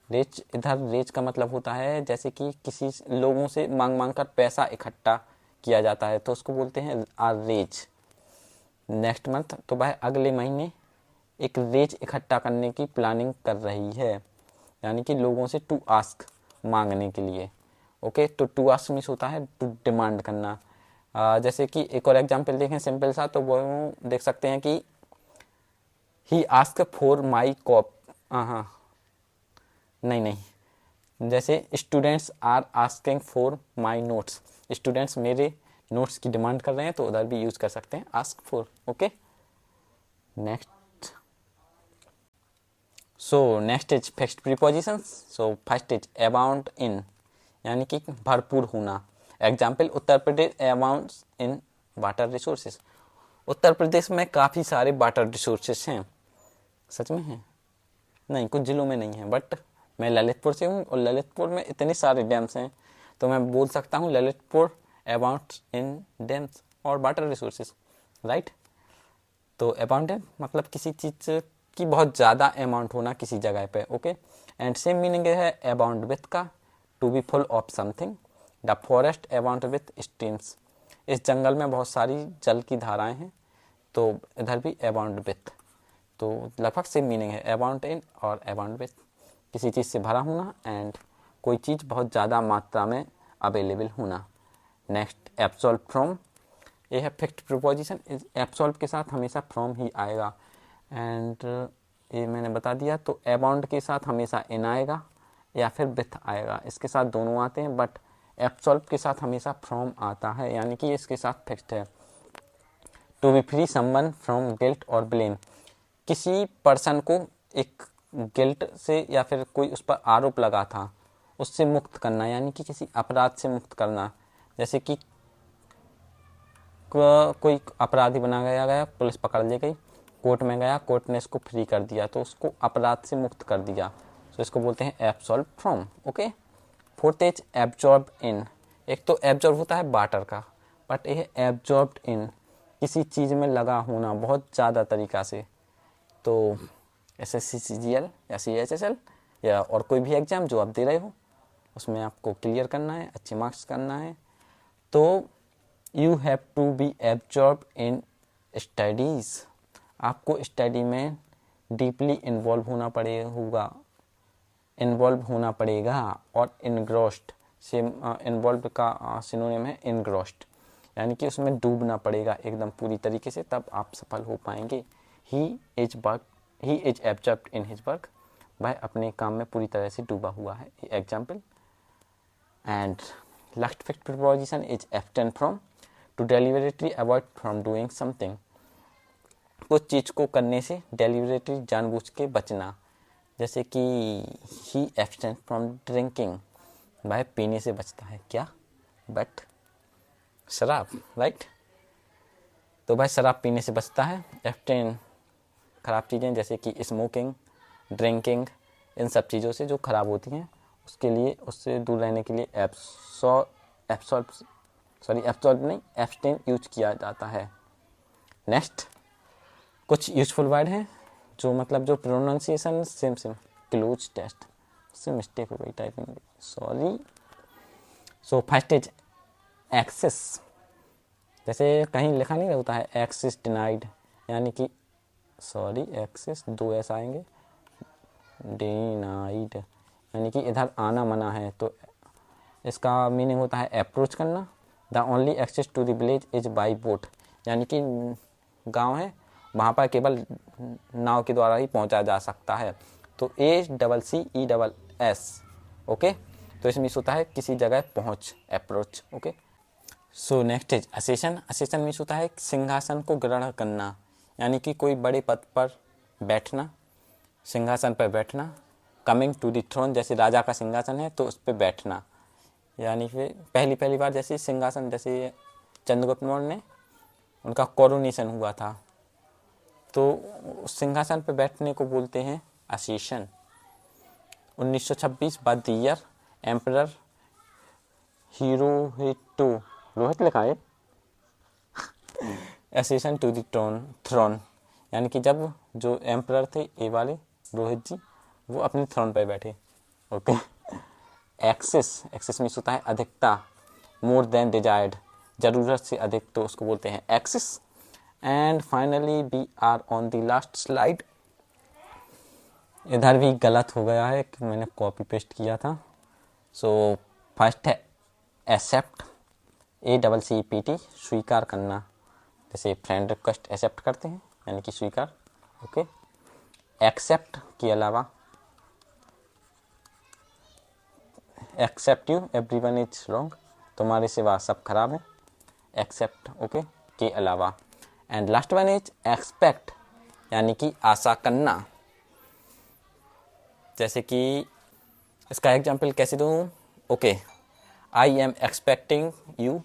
रेज इधर रेज का मतलब होता है जैसे कि किसी लोगों से मांग मांग कर पैसा इकट्ठा किया जाता है, तो उसको बोलते हैं आ रेज। नेक्स्ट मंथ, तो वह अगले महीने एक रेज इकट्ठा करने की प्लानिंग कर रही है, यानी कि लोगों से टू आस्क, मांगने के लिए। ओके, तो टू आस्क मीन्स होता है टू डिमांड करना। जैसे कि एक और एग्जांपल देखें सिंपल सा, तो वो देख सकते हैं कि he ask for my cop, हाँ नहीं, जैसे students are asking for my notes, students मेरे नोट्स की डिमांड कर रहे हैं, तो उधर भी यूज कर सकते हैं ask for. Okay, next, so next is fixed prepositions. So first is abound in, यानी कि भरपूर होना। Example, Uttar Pradesh abounds in water resources, Uttar Pradesh में काफ़ी सारे वाटर रिसोर्सेज हैं। सच में हैं? नहीं, कुछ जिलों में नहीं है, बट मैं ललितपुर से हूँ और ललितपुर में इतने सारे डैम्स हैं, तो मैं बोल सकता हूँ ललितपुर अबाउंड्स इन डैम्स और वाटर रिसोर्सेज, राइट। तो अबाउंडेंट मतलब किसी चीज़ की बहुत ज़्यादा अमाउंट होना किसी जगह पे। ओके, एंड सेम मीनिंग है अबाउंड विथ का, to be full of something. The forest abound with streams, इस जंगल में बहुत सारी जल की धाराएं हैं, तो इधर भी अबाउंड विथ, तो लगभग सेम मीनिंग है, अबाउंड इन और अबाउंड विथ, किसी चीज़ से भरा होना एंड कोई चीज़ बहुत ज़्यादा मात्रा में अवेलेबल होना। नेक्स्ट, एब्सॉल्व फ्रॉम, ये है फिक्स्ड प्रीपोजिशन। एब्सॉल्व के साथ हमेशा फ्रॉम ही आएगा, एंड ये मैंने बता दिया। तो अबाउंड के साथ हमेशा इन आएगा या फिर विथ आएगा, इसके साथ दोनों आते हैं, बट एब्सॉल्व के साथ हमेशा फ्रॉम आता है, यानी कि इसके साथ फिक्स्ड है। To be free someone from guilt और ब्लेम, किसी पर्सन को एक गिल्ट से या फिर कोई उस पर आरोप लगा था उससे मुक्त करना, यानी कि किसी अपराध से मुक्त करना। जैसे कि कोई अपराधी बना गया, पुलिस पकड़ ले गई, कोर्ट में गया, कोर्ट ने इसको फ्री कर दिया, तो उसको अपराध से मुक्त कर दिया, तो इसको बोलते हैं absolve from. Okay. Fourth is absorb in. एक तो एब्जॉर्ब होता है वाटर का, बट ये एब्जॉर्ब्ड इन, किसी चीज़ में लगा होना बहुत ज़्यादा तरीक़ा से। तो SSC CGL या CHSL या और कोई भी एग्ज़ाम जो आप दे रहे हो उसमें आपको क्लियर करना है, अच्छे मार्क्स करना है, तो you have to be absorb in studies. आपको स्टडी में डीपली इन्वॉल्व होना पड़ेगा। और इनग्रोस्ड से इन्वॉल्व का सिनोनिम है इनग्रोस्ड, यानी कि उसमें डूबना पड़ेगा एकदम पूरी तरीके से, तब आप सफल हो पाएंगे। He is absorbed in his work. वह अपने काम में पूरी तरह से डूबा हुआ है। Example. And last fixed preposition is abstain from, to deliberately avoid from doing something. कुछ चीज़ को करने से डेलिबरेटली जानबूझ के बचना। जैसे कि ही एब्सटेन फ्रॉम ड्रिंकिंग, वह पीने से बचता है। क्या? बट शराब, राइट। तो भाई शराब पीने से बचता है। एब्सटेन खराब चीज़ें जैसे कि स्मोकिंग, ड्रिंकिंग, इन सब चीज़ों से जो खराब होती हैं उसके लिए, उससे दूर रहने के लिए एब्सटेन यूज किया जाता है। नेक्स्ट कुछ यूजफुल वर्ड हैं जो मतलब जो प्रोनाउंसिएशन सेम क्लोज टेस्ट से मिस्टेक हो गई टाइपिंग में, sorry. So first is access. जैसे कहीं लिखा नहीं होता है एक्सेस डिनाइड, यानी कि सॉरी एक्सेस 2 ऐसा आएंगे, डिनाइड यानी कि इधर आना मना है, तो इसका मीनिंग होता है अप्रोच करना। The only access to the village is by boat, यानी कि गांव है वहाँ पर केवल नाव के द्वारा ही पहुँचा जा सकता है। तो ACCESS, ओके। तो इसमें होता है किसी जगह पहुँच, approach, okay. So next is accession. Accession means होता है सिंहासन को ग्रहण करना, यानी कि कोई बड़े पद पर बैठना, सिंहासन पर बैठना। कमिंग टू द थ्रोन, जैसे राजा का सिंहासन है तो उस पर बैठना, यानी फिर पहली बार जैसे सिंहासन, जैसे चंद्रगुप्त मौर्य ने उनका कोरोनेशन हुआ था, तो सिंहासन पर बैठने को बोलते हैं असेशन। 1926 बाद the year emperor Hirohito, Rohit लिखा है, असेशन टू द थ्रोन, यानी कि जब जो एम्परर थे ए वाले रोहित जी, वो अपने थ्रोन पर बैठे, ओके। एक्सेस मीन्स होता है अधिकता, मोर देन डिजायर्ड, ज़रूरत से अधिक, तो उसको बोलते हैं access. And finally we are on the last slide. इधर भी गलत हो गया है कि मैंने कॉपी पेस्ट किया था। सो फर्स्ट है एक्सेप्ट, ACCEPT, स्वीकार करना। जैसे फ्रेंड रिक्वेस्ट एक्सेप्ट करते हैं यानी कि स्वीकार, ओके। एक्सेप्ट के अलावा except you everyone is wrong, तुम्हारे सिवा सब खराब है, एक्सेप्ट, ओके, के अलावा। And last one is expect, यानी कि आशा करना। जैसे कि इसका एग्जाम्पल कैसे दूँ, okay. I am expecting you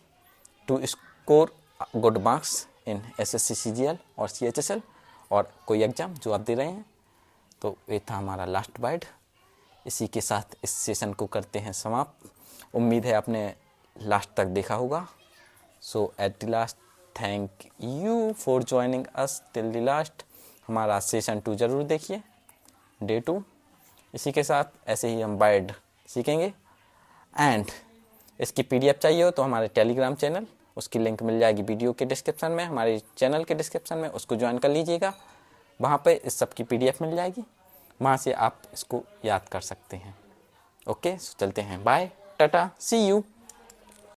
to score good marks in SSC CGL और CHSL और कोई एग्ज़ाम जो आप दे रहे हैं। तो ये था हमारा लास्ट वर्ड। इसी के साथ इस सेशन को करते हैं समाप्त। उम्मीद है आपने लास्ट तक देखा होगा। So at the last thank you for joining us till the last. हमारा सेशन 2 ज़रूर देखिए, डे 2। इसी के साथ ऐसे ही हम वर्ड सीखेंगे। एंड इसकी PDF चाहिए हो तो हमारे टेलीग्राम चैनल, उसकी लिंक मिल जाएगी वीडियो के डिस्क्रिप्शन में, हमारे चैनल के डिस्क्रिप्शन में, उसको ज्वाइन कर लीजिएगा। वहाँ पे इस सब की PDF मिल जाएगी, वहाँ से आप इसको याद कर सकते हैं। ओके, चलते हैं, बाय, टाटा, सी यू।